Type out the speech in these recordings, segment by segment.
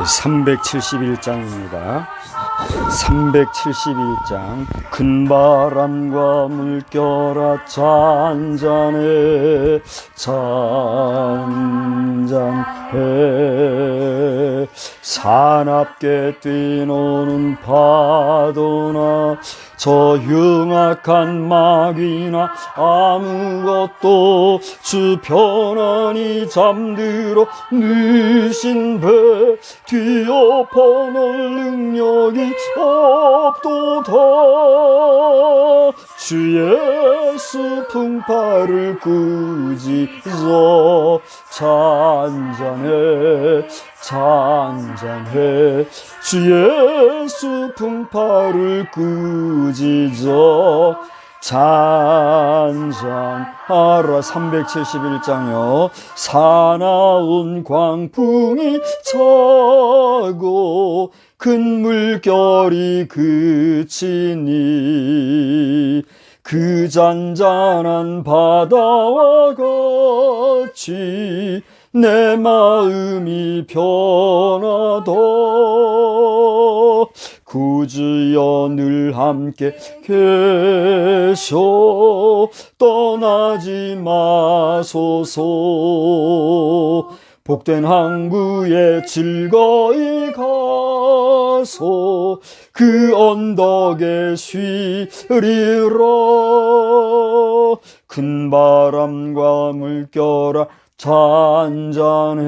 371장입니다. 371장. 큰 바람과 물결아 잔잔해 잔잔해. 사납게 뛰노는 파도나 저 흉악한 마귀나 아무것도 주 편안히 잠들어 누신 배 뒤엎어 놓을 능력이 없도다. 주 예수 풍파를 꾸짖어 잔잔해 잔잔해. 주 예수 풍파를 꾸짖어 잔잔하라. 371장요. 사나운 광풍이 차고 큰 물결이 그치니 그 잔잔한 바다와 같이 내 마음이 변하다. 구주여 늘 함께 계셔 떠나지 마소서. 복된 항구에 즐거이 가서 그 언덕에 쉬리라. 큰 바람과 물결아 잔잔해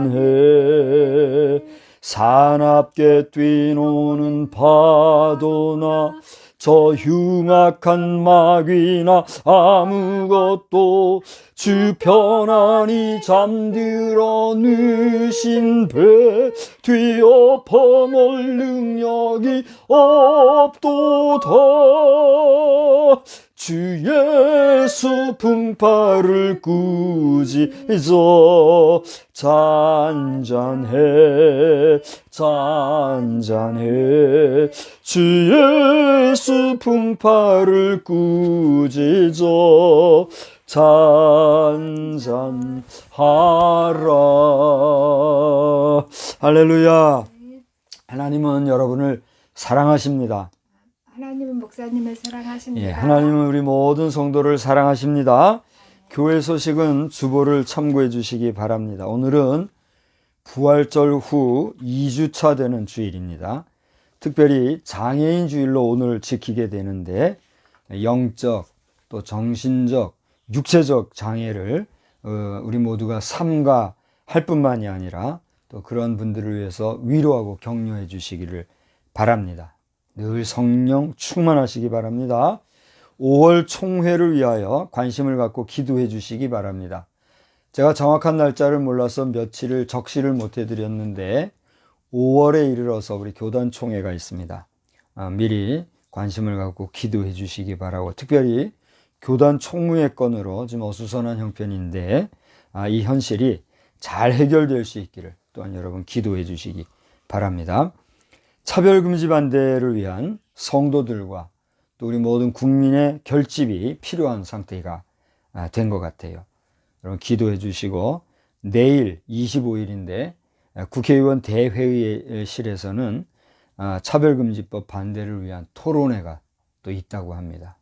잔잔해. 사납게 뛰노는 파도나 저 흉악한 마귀나 아무것도 주 편안히 잠들어 누신 배 뒤엎어 놓을 능력이 없도다. 주 예수 풍파를 꾸짖어 잔잔해 잔잔해. 주 예수 풍파를 꾸짖어 잔잔하라. 할렐루야. 하나님은 여러분을 사랑하십니다. 하나님은 목사님을 사랑하십니다. 예, 하나님은 우리 모든 성도를 사랑하십니다. 교회 소식은 주보를 참고해 주시기 바랍니다. 오늘은 부활절 후 2주차 되는 주일입니다. 특별히 장애인 주일로 오늘 지키게 되는데 영적 또 정신적 육체적 장애를 우리 모두가 삼가할 뿐만이 아니라 또 그런 분들을 위해서 위로하고 격려해 주시기를 바랍니다. 늘 성령 충만하시기 바랍니다. 5월 총회를 위하여 관심을 갖고 기도해 주시기 바랍니다. 제가 정확한 날짜를 몰라서 며칠을 적시를 못 해드렸는데 5월에 이르러서 우리 교단 총회가 있습니다. 미리 관심을 갖고 기도해 주시기 바라고, 특별히 교단 총무회 건으로 지금 어수선한 형편인데 이 현실이 잘 해결될 수 있기를 또한 여러분 기도해 주시기 바랍니다. 차별금지 반대를 위한 성도들과 또 우리 모든 국민의 결집이 필요한 상태가 된 것 같아요. 여러분 기도해 주시고, 내일 25일인데 국회의원 대회의실에서는 차별금지법 반대를 위한 토론회가 또 있다고 합니다.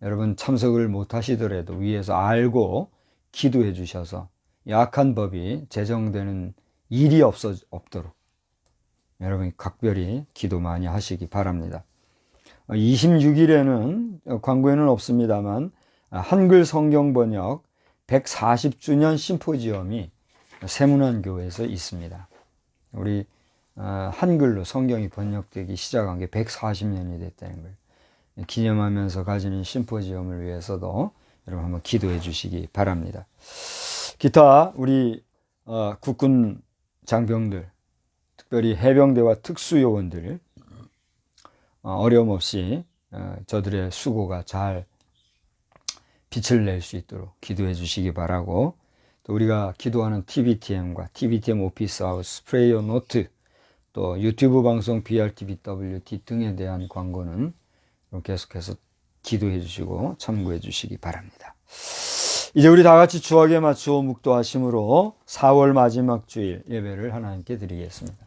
여러분 참석을 못 하시더라도 위에서 알고 기도해 주셔서 약한 법이 제정되는 일이 없도록 여러분 각별히 기도 많이 하시기 바랍니다. 26일에는 광고에는 없습니다만 한글 성경 번역 140주년 심포지엄이 세문안교회에서 있습니다. 우리 한글로 성경이 번역되기 시작한 게 140년이 됐다는 걸 기념하면서 가지는 심포지엄을 위해서도 여러분 한번 기도해 주시기 바랍니다. 기타 우리 국군 장병들, 특별히 해병대와 특수요원들 어려움 없이 저들의 수고가 잘 빛을 낼 수 있도록 기도해 주시기 바라고, 또 우리가 기도하는 TBTM과 TBTM 오피스 하우스, 프레이어 노트, 또 유튜브 방송 BRTBWT 등에 대한 광고는 계속해서 기도해 주시고 참고해 주시기 바랍니다. 이제 우리 다 같이 주악에 맞추어 묵도하심으로 4월 마지막 주일 예배를 하나님께 드리겠습니다.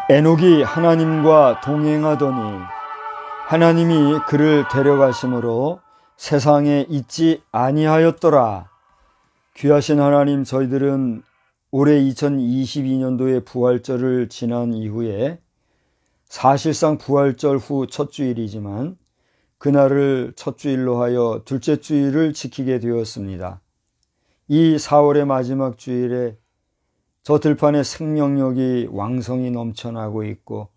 에녹이 하나님과 동행하더니 하나님이 그를 데려가심으로 세상에 있지 아니하였더라. 귀하신 하나님, 저희들은 올해 2022년도의 부활절을 지난 이후에 사실상 부활절 후 첫 주일이지만 그날을 첫 주일로 하여 둘째 주일을 지키게 되었습니다. 이 4월의 마지막 주일에 저 들판에 생명력이 왕성히 넘쳐나고 있고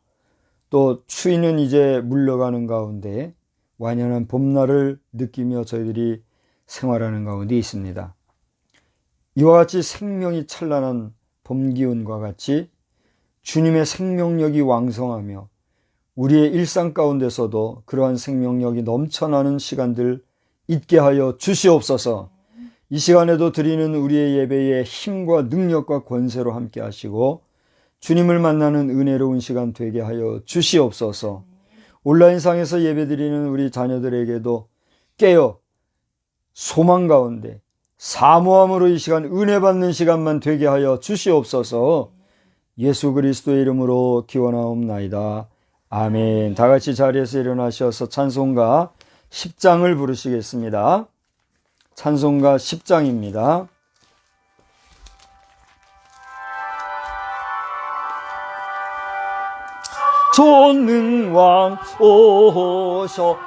또 추위는 이제 물러가는 가운데 완연한 봄날을 느끼며 저희들이 생활하는 가운데 있습니다. 이와 같이 생명이 찬란한 봄 기운과 같이 주님의 생명력이 왕성하며 우리의 일상 가운데서도 그러한 생명력이 넘쳐나는 시간들 있게 하여 주시옵소서. 이 시간에도 드리는 우리의 예배에 힘과 능력과 권세로 함께 하시고 주님을 만나는 은혜로운 시간 되게 하여 주시옵소서. 온라인상에서 예배드리는 우리 자녀들에게도 깨어 소망 가운데 사모함으로 이 시간 은혜 받는 시간만 되게 하여 주시옵소서. 예수 그리스도의 이름으로 기원하옵나이다. 아멘. 다 같이 자리에서 일어나셔서 찬송가 10장을 부르시겠습니다. 찬송가 10장입니다. 전능왕 오셔서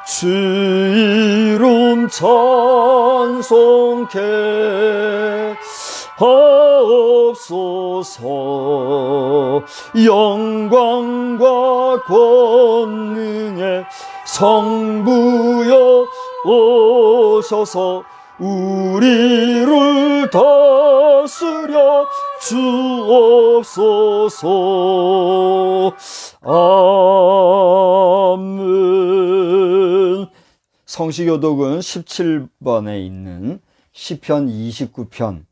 주 이름 찬송케 하옵소서. 영광과 권능의 성부여 오셔서 우리를 다스려 주옵소서. 아멘. 성시교독은 17번에 있는 시편 29편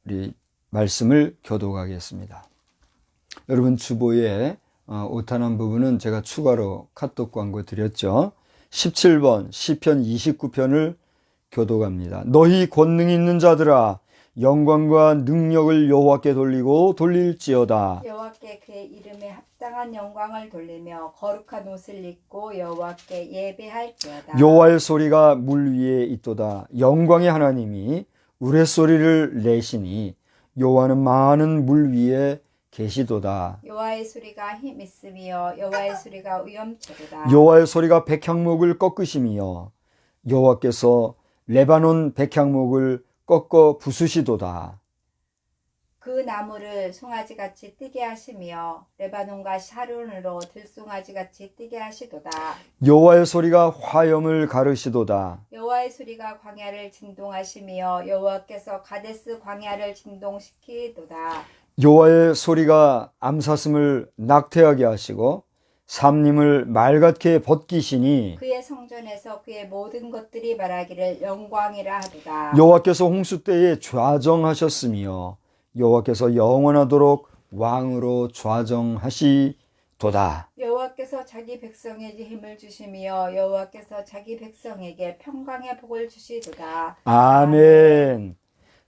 우리 말씀을 교독하겠습니다. 여러분 주보에 오타난 부분은 제가 추가로 카톡 광고 드렸죠. 17번 시편 29편을 교독합니다. 너희 권능 있는 자들아 영광과 능력을 여호와께 돌리고 돌릴지어다. 여호와께 그의 이름에 합당한 영광을 돌리며 거룩한 옷을 입고 여호와께 예배할지어다. 여호와의 소리가 물 위에 있도다. 영광의 하나님이 우레소리를 내시니 여호와는 많은 물 위에 계시도다. 여호와의 소리가 힘 있으며 여호와의 소리가 위엄체도다. 여호와의 소리가 백향목을 꺾으시며 여호와께서 레바논 백향목을 꺾어 부수시도다. 그 나무를 송아지같이 뛰게 하시며 레바논과 샤론으로 들송아지같이 뛰게 하시도다. 여호와의 소리가 화염을 가르시도다. 여호와의 소리가 광야를 진동하시며 여호와께서 가데스 광야를 진동시키도다. 여호와의 소리가 암사슴을 낙태하게 하시고 삼림을 맑게 벗기시니 그의 성전에서 그의 모든 것들이 말하기를 영광이라 하도다. 여호와께서 홍수 때에 좌정하셨으며 여호와께서 영원하도록 왕으로 좌정하시도다. 여호와께서 자기 백성에게 힘을 주시며 여호와께서 자기 백성에게 평강의 복을 주시도다. 아멘.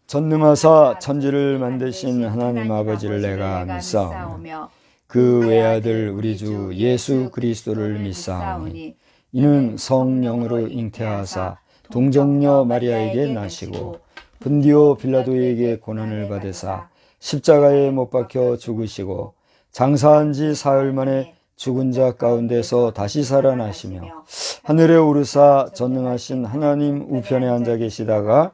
전능하사 천지를 만드신 하나님 아버지를 내가 믿사오며 그 외아들 우리 주 예수 그리스도를 믿사오니 이는 성령으로 잉태하사 동정녀 마리아에게 나시고 분디오 빌라도에게 고난을 받으사 십자가에 못 박혀 죽으시고 장사한 지 사흘 만에 죽은 자 가운데서 다시 살아나시며 하늘에 오르사 전능하신 하나님 우편에 앉아 계시다가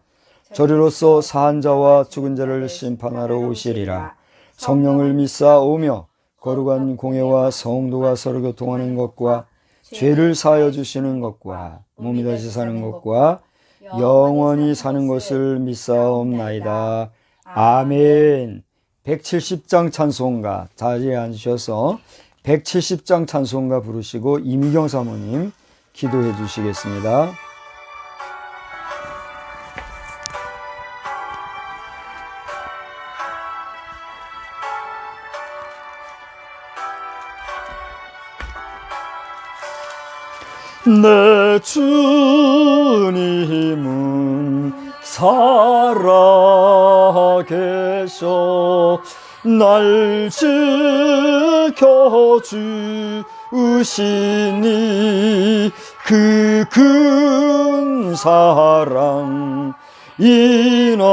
저리로서 사한 자와 죽은 자를 심판하러 오시리라. 성령을 믿사오며 거룩한 공예와 성도가 서로 교통하는 것과 죄를 사하여 주시는 것과 몸이 다시 사는 것과 영원히 사는 것을 믿사옵나이다. 아멘. 170장 찬송가 자리에 앉으셔서 170장 찬송가 부르시고 이미경 사모님 기도해 주시겠습니다. 내 주님은 살아계셔 날 지켜주시니 그 큰 사랑 인하여서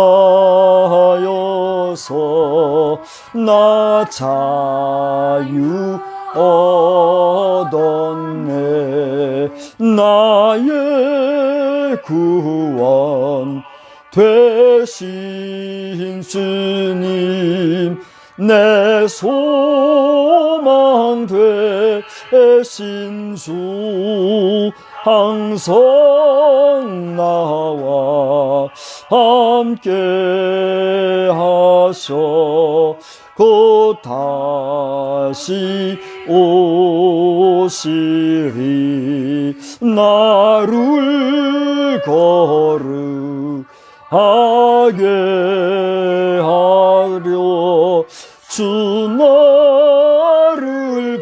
나 자유 얻었네 나의 구원 되신 주님 내 소망 되신 주 항상 나와 함께 하셔 곧 다시 오시리 나를 거룩하게 하려 주 나를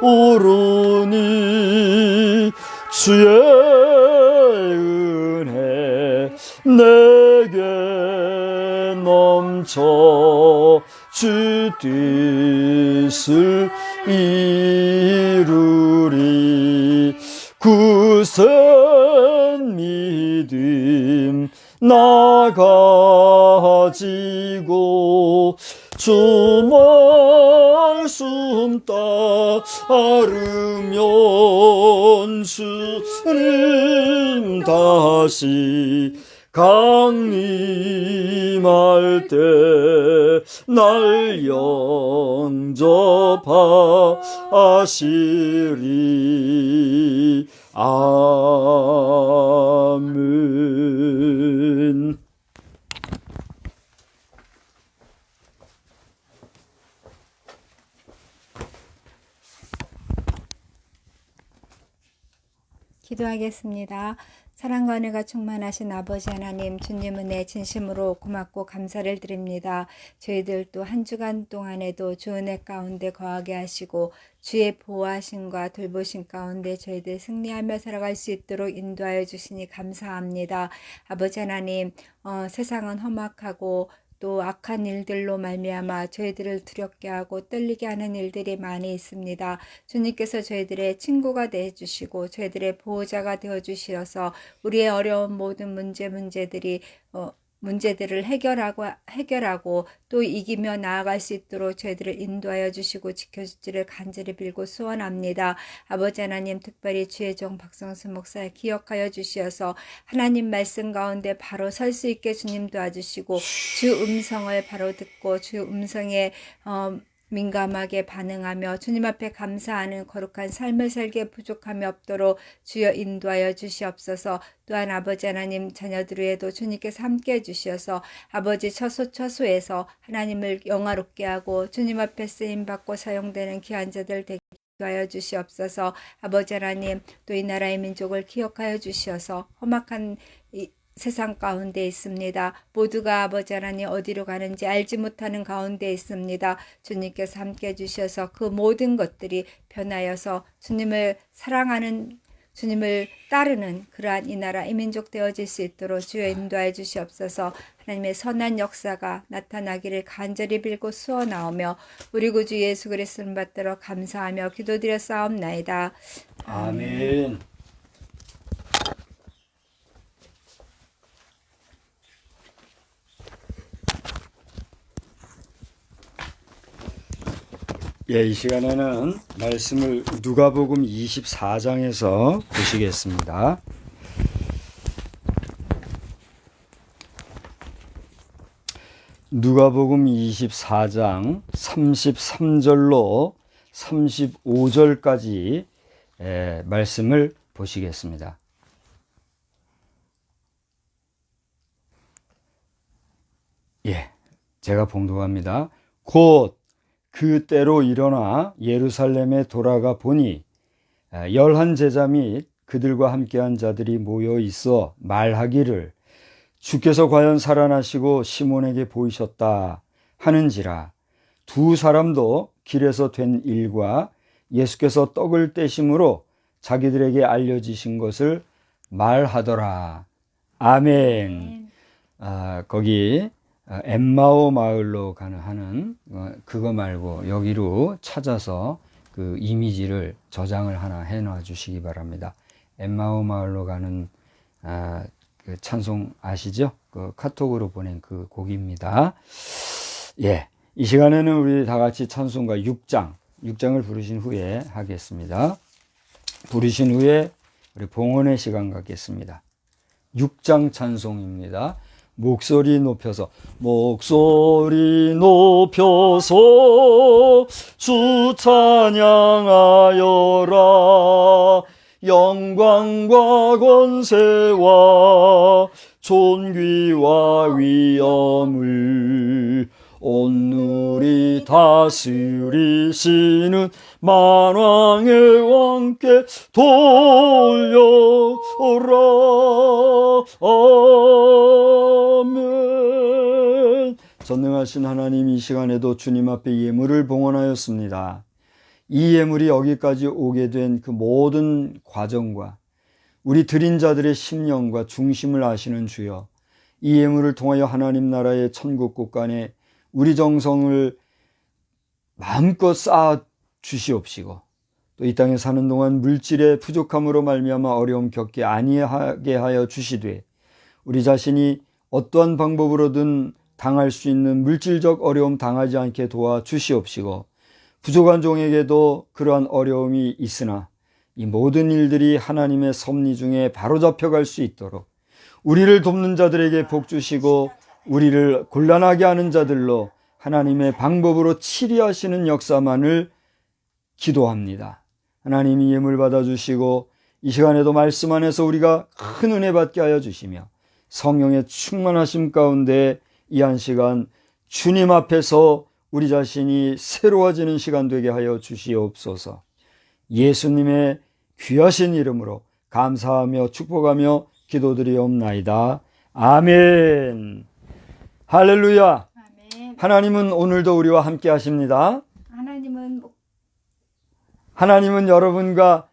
부르니 주의 은혜 내게 넘쳐 주 뜻을 이루리 굳은 믿음 나 가지고 주 말씀 따르면 주님 다시 강림할 때 날 영접하시리 아멘. 기도하겠습니다. 사랑과 은혜가 충만하신 아버지 하나님, 주님 은혜 진심으로 고맙고 감사를 드립니다. 저희들 또 한 주간 동안에도 주 은혜 가운데 거하게 하시고 주의 보호하심과 돌보심 가운데 저희들 승리하며 살아갈 수 있도록 인도하여 주시니 감사합니다. 아버지 하나님, 세상은 험악하고 또 악한 일들로 말미암아 저희들을 두렵게 하고 떨리게 하는 일들이 많이 있습니다. 주님께서 저희들의 친구가 되어주시고 저희들의 보호자가 되어주셔서 우리의 어려운 모든 문제들을 해결하고 또 이기며 나아갈 수 있도록 저희들을 인도하여 주시고 지켜주시기를 간절히 빌고 소원합니다. 아버지 하나님, 특별히 주의 종 박성수 목사 기억하여 주시어서 하나님 말씀 가운데 바로 설 수 있게 주님 도와주시고 주 음성을 바로 듣고 주 음성에 민감하게 반응하며 주님 앞에 감사하는 거룩한 삶을 살기에 부족함이 없도록 주여 인도하여 주시옵소서. 또한 아버지 하나님, 자녀들 위에도 주님께서 함께해 주시어서 아버지 처소에서 하나님을 영화롭게 하고 주님 앞에 쓰임받고 사용되는 귀한 자들 되게 하여 주시옵소서. 아버지 하나님, 또 이 나라의 민족을 기억하여 주시어서 험악한 세상 가운데 있습니다. 모두가 아버지 하나님 어디로 가는지 알지 못하는 가운데 있습니다. 주님께서 함께 해주셔서 그 모든 것들이 변하여서 주님을 사랑하는, 주님을 따르는 그러한 이 나라 이 민족 되어질 수 있도록 주여 인도해 주시옵소서. 하나님의 선한 역사가 나타나기를 간절히 빌고 수원하오며 우리 구주 예수 그리스도를 받들어 감사하며 기도드려 싸움나이다. 아멘. 예, 이 시간에는 말씀을 누가복음 24장에서 보시겠습니다. 누가복음 24장 33절로 35절까지 말씀을 보시겠습니다. 예, 제가 봉독합니다. 곧 그때로 일어나 예루살렘에 돌아가 보니 11 제자 및 그들과 함께한 자들이 모여 있어 말하기를 주께서 과연 살아나시고 시몬에게 보이셨다 하는지라. 두 사람도 길에서 된 일과 예수께서 떡을 떼심으로 자기들에게 알려지신 것을 말하더라. 아멘. 거기 엠마오 마을로 하는 그거 말고 여기로 찾아서 그 이미지를 저장을 하나 해놔 주시기 바랍니다. 엠마오 마을로 가는 그 찬송 아시죠? 그 카톡으로 보낸 그 곡입니다. 예, 이 시간에는 우리 다 같이 찬송가 6장을 부르신 후에 하겠습니다. 부르신 후에 우리 봉헌의 시간 갖겠습니다. 6장 찬송입니다. 목소리 높여서 주 찬양하여라. 영광과 권세와 존귀와 위엄을 온누리 다스리시는 만왕의 왕께 돌려오라. 아멘. 전능하신 하나님, 이 시간에도 주님 앞에 예물을 봉헌하였습니다. 이 예물이 여기까지 오게 된 그 모든 과정과 우리 드린 자들의 심령과 중심을 아시는 주여, 이 예물을 통하여 하나님 나라의 천국 곳간에 우리 정성을 마음껏 쌓아 주시옵시고, 또 이 땅에 사는 동안 물질의 부족함으로 말미암아 어려움 겪게 아니하게 하여 주시되, 우리 자신이 어떠한 방법으로든 당할 수 있는 물질적 어려움 당하지 않게 도와 주시옵시고, 부족한 종에게도 그러한 어려움이 있으나 이 모든 일들이 하나님의 섭리 중에 바로잡혀갈 수 있도록 우리를 돕는 자들에게 복 주시고, 우리를 곤란하게 하는 자들로 하나님의 방법으로 치리하시는 역사만을 기도합니다. 하나님이 예물 받아주시고 이 시간에도 말씀 안에서 우리가 큰 은혜 받게 하여 주시며, 성령의 충만하심 가운데 이 한 시간 주님 앞에서 우리 자신이 새로워지는 시간 되게 하여 주시옵소서. 예수님의 귀하신 이름으로 감사하며 축복하며 기도드리옵나이다. 아멘. 할렐루야. 아멘. 하나님은 오늘도 우리와 함께 하십니다. 하나님은 여러분과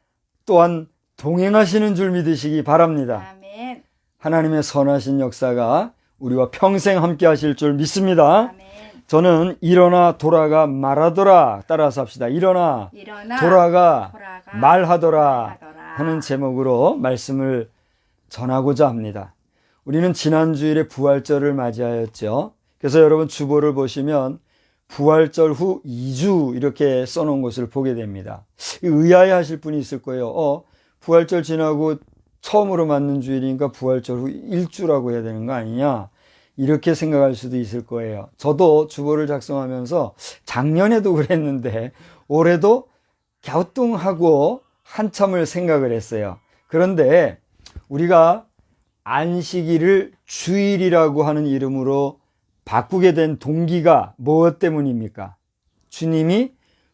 또한 동행하시는 줄 믿으시기 바랍니다. 아멘. 하나님의 선하신 역사가 우리와 평생 함께 하실 줄 믿습니다. 아멘. 저는 일어나 돌아가 말하더라 따라서 합시다. 일어나 돌아가 말하더라 하는 제목으로 말씀을 전하고자 합니다. 우리는 지난 주일에 부활절을 맞이하였죠. 그래서 여러분 주보를 보시면 부활절 후 2주 이렇게 써놓은 것을 보게 됩니다. 의아해 하실 분이 있을 거예요. 부활절 지나고 처음으로 맞는 주일이니까 부활절 후 1주라고 해야 되는 거 아니냐, 이렇게 생각할 수도 있을 거예요. 저도 주보를 작성하면서 작년에도 그랬는데 올해도 갸우뚱하고 한참을 생각을 했어요. 그런데 우리가 안식일을 주일이라고 하는 이름으로 바꾸게 된 동기가 무엇 때문입니까? 주님이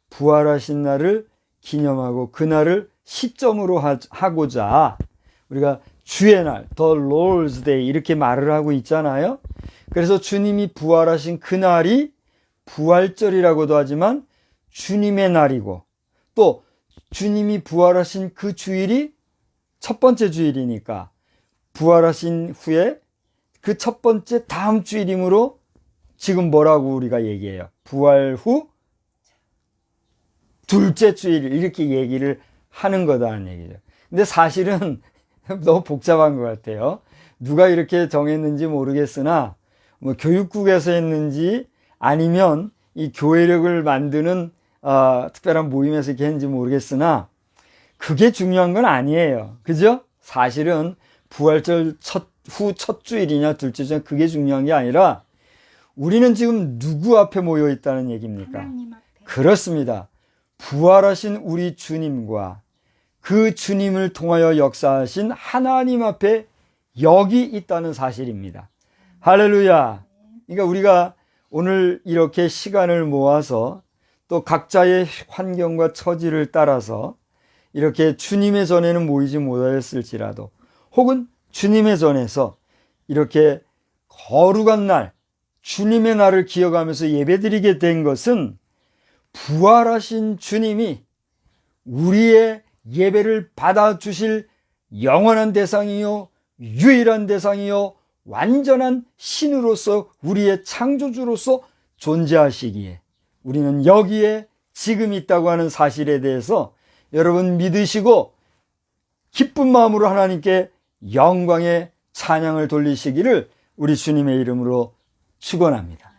부활하신 날을 기념하고 그날을 시점으로 하고자 우리가 주의 날, The Lord's Day 이렇게 말을 하고 있잖아요. 그래서 주님이 부활하신 그날이 부활절이라고도 하지만 주님의 날이고, 또 주님이 부활하신 그 주일이 첫 번째 주일이니까 부활하신 후에 그 첫 번째 다음 주일이므로 지금 뭐라고 우리가 얘기해요? 부활 후 둘째 주일 이렇게 얘기를 하는 거다는 얘기죠. 근데 사실은 너무 복잡한 것 같아요. 누가 이렇게 정했는지 모르겠으나 뭐 교육국에서 했는지 아니면 이 교회력을 만드는 특별한 모임에서 이렇게 했는지 모르겠으나 그게 중요한 건 아니에요. 그죠? 사실은 부활절 후 첫 주일이냐 둘째 주일이냐 그게 중요한 게 아니라 우리는 지금 누구 앞에 모여 있다는 얘기입니까? 하나님 앞에. 그렇습니다. 부활하신 우리 주님과 그 주님을 통하여 역사하신 하나님 앞에 여기 있다는 사실입니다. 할렐루야. 그러니까 우리가 오늘 이렇게 시간을 모아서 또 각자의 환경과 처지를 따라서 이렇게 주님의 전에는 모이지 못하였을지라도 혹은 주님의 전에서 이렇게 거룩한 날, 주님의 날을 기억하면서 예배드리게 된 것은 부활하신 주님이 우리의 예배를 받아주실 영원한 대상이요, 유일한 대상이요, 완전한 신으로서 우리의 창조주로서 존재하시기에 우리는 여기에 지금 있다고 하는 사실에 대해서 여러분 믿으시고 기쁜 마음으로 하나님께 영광의 찬양을 돌리시기를 우리 주님의 이름으로 축원합니다.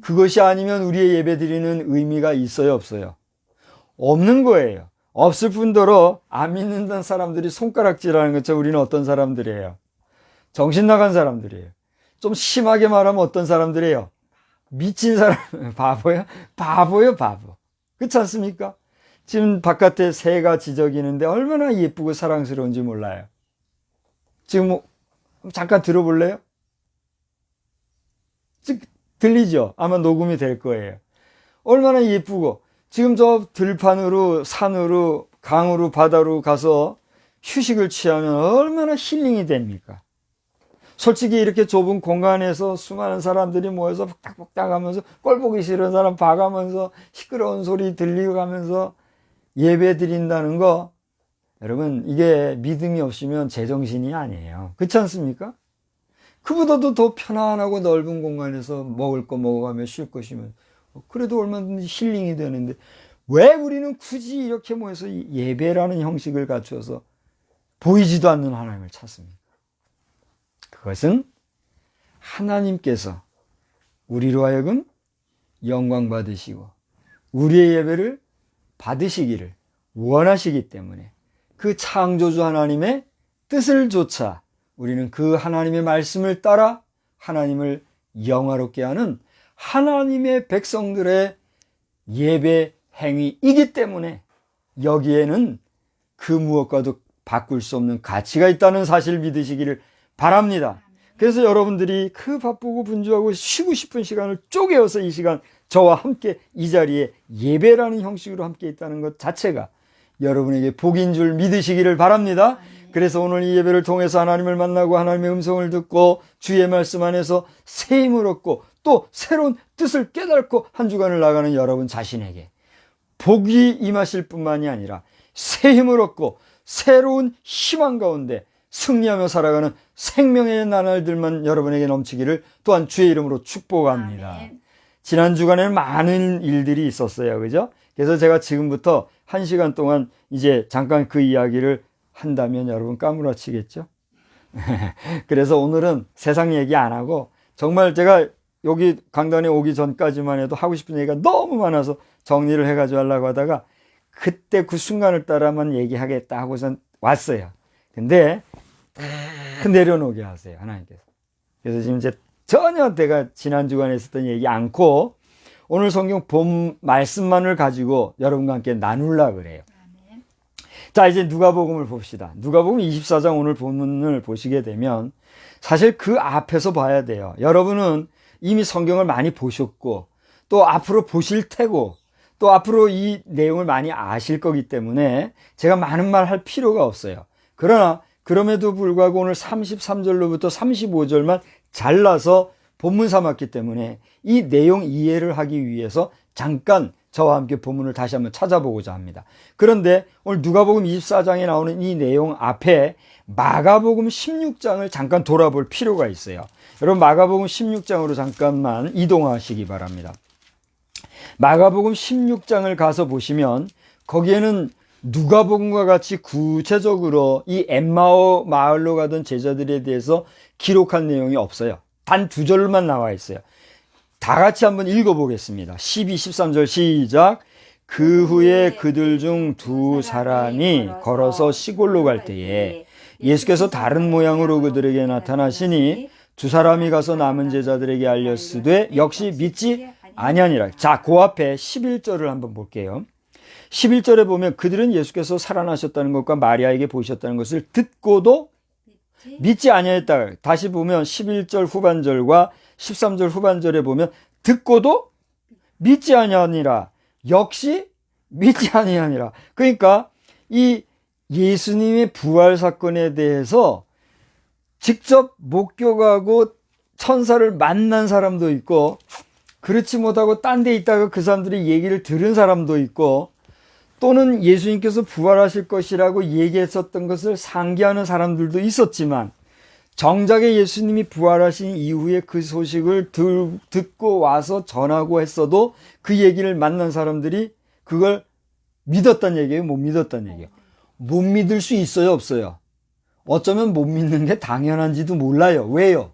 그것이 아니면 우리의 예배 드리는 의미가 있어요, 없어요? 없는 거예요. 없을 뿐더러 안 믿는다는 사람들이 손가락질하는 것처럼 우리는 어떤 사람들이에요? 정신 나간 사람들이에요. 좀 심하게 말하면 어떤 사람들이에요? 미친 사람, 바보야? 바보요, 바보. 그렇지 않습니까? 지금 바깥에 새가 지저귀는데 얼마나 예쁘고 사랑스러운지 몰라요. 지금 잠깐 들어볼래요? 들리죠? 아마 녹음이 될 거예요. 얼마나 예쁘고, 지금 저 들판으로, 산으로, 강으로, 바다로 가서 휴식을 취하면 얼마나 힐링이 됩니까? 솔직히 이렇게 좁은 공간에서 수많은 사람들이 모여서 복닥복닥 하면서 꼴 보기 싫은 사람 봐가면서 시끄러운 소리 들리고 가면서 예배 드린다는 거, 여러분, 이게 믿음이 없으면 제정신이 아니에요. 그렇지 않습니까? 그보다도 더 편안하고 넓은 공간에서 먹을 거 먹어가며 쉴 것이면 그래도 얼마든지 힐링이 되는데 왜 우리는 굳이 이렇게 모여서 예배라는 형식을 갖춰서 보이지도 않는 하나님을 찾습니까? 그것은 하나님께서 우리로 하여금 영광 받으시고 우리의 예배를 받으시기를 원하시기 때문에 그 창조주 하나님의 뜻을 조차 우리는 그 하나님의 말씀을 따라 하나님을 영화롭게 하는 하나님의 백성들의 예배 행위이기 때문에 여기에는 그 무엇과도 바꿀 수 없는 가치가 있다는 사실을 믿으시기를 바랍니다. 그래서 여러분들이 그 바쁘고 분주하고 쉬고 싶은 시간을 쪼개어서 이 시간 저와 함께 이 자리에 예배라는 형식으로 함께 있다는 것 자체가 여러분에게 복인 줄 믿으시기를 바랍니다. 그래서 오늘 이 예배를 통해서 하나님을 만나고 하나님의 음성을 듣고 주의 말씀 안에서 새 힘을 얻고 또 새로운 뜻을 깨닫고 한 주간을 나가는 여러분 자신에게 복이 임하실 뿐만이 아니라 새 힘을 얻고 새로운 희망 가운데 승리하며 살아가는 생명의 나날들만 여러분에게 넘치기를 또한 주의 이름으로 축복합니다. 아멘. 지난 주간에는 많은 일들이 있었어요. 그죠? 그래서 제가 지금부터 1시간 동안 이제 잠깐 그 이야기를 한다면 여러분 까무러치겠죠? 그래서 오늘은 세상 얘기 안 하고 정말 제가 여기 강단에 오기 전까지만 해도 하고 싶은 얘기가 너무 많아서 정리를 해가지고 하려고 하다가 그때 그 순간을 따라만 얘기하겠다 하고선 왔어요. 근데 내려놓게 하세요, 하나님께서. 그래서 지금 이제 전혀 내가 지난 주간에 있었던 얘기 않고 오늘 성경 본 말씀만을 가지고 여러분과 함께 나누려고 그래요. 자, 이제 누가복음을 봅시다. 누가복음 24장 오늘 본문을 보시게 되면 사실 그 앞에서 봐야 돼요. 여러분은 이미 성경을 많이 보셨고 또 앞으로 보실 테고 또 앞으로 이 내용을 많이 아실 거기 때문에 제가 많은 말 할 필요가 없어요. 그러나 그럼에도 불구하고 오늘 33절로부터 35절만 잘라서 본문 삼았기 때문에 이 내용 이해를 하기 위해서 잠깐 저와 함께 본문을 다시 한번 찾아보고자 합니다. 그런데 오늘 누가복음 24장에 나오는 이 내용 앞에 마가복음 16장을 잠깐 돌아볼 필요가 있어요. 여러분 마가복음 16장으로 잠깐만 이동하시기 바랍니다. 마가복음 16장을 가서 보시면 거기에는 누가복음과 같이 구체적으로 이 엠마오 마을로 가던 제자들에 대해서 기록한 내용이 없어요. 단 2절만 나와 있어요. 다 같이 한번 읽어보겠습니다. 12, 13절 시작. 그 후에 그들 중 2사람이 걸어서 시골로 갈 때에 예수께서 다른 모양으로 그들에게 나타나시니 2사람이 가서 남은 제자들에게 알렸으되 역시 믿지 아니하니라. 자, 그 앞에 11절을 한번 볼게요. 11절에 보면 그들은 예수께서 살아나셨다는 것과 마리아에게 보이셨다는 것을 듣고도 믿지 아니하였다. 다시 보면 11절 후반절과 13절 후반절에 보면 듣고도 믿지 아니하니라. 역시 믿지 아니하니라. 그러니까 이 예수님의 부활 사건에 대해서 직접 목격하고 천사를 만난 사람도 있고 그렇지 못하고 딴 데 있다가 그 사람들이 얘기를 들은 사람도 있고 또는 예수님께서 부활하실 것이라고 얘기했었던 것을 상기하는 사람들도 있었지만 정작에 예수님이 부활하신 이후에 그 소식을 듣고 와서 전하고 했어도 그 얘기를 만난 사람들이 그걸 믿었단 얘기예요? 못 믿었단 얘기예요? 못 믿을 수 있어요? 없어요? 어쩌면 못 믿는 게 당연한지도 몰라요. 왜요?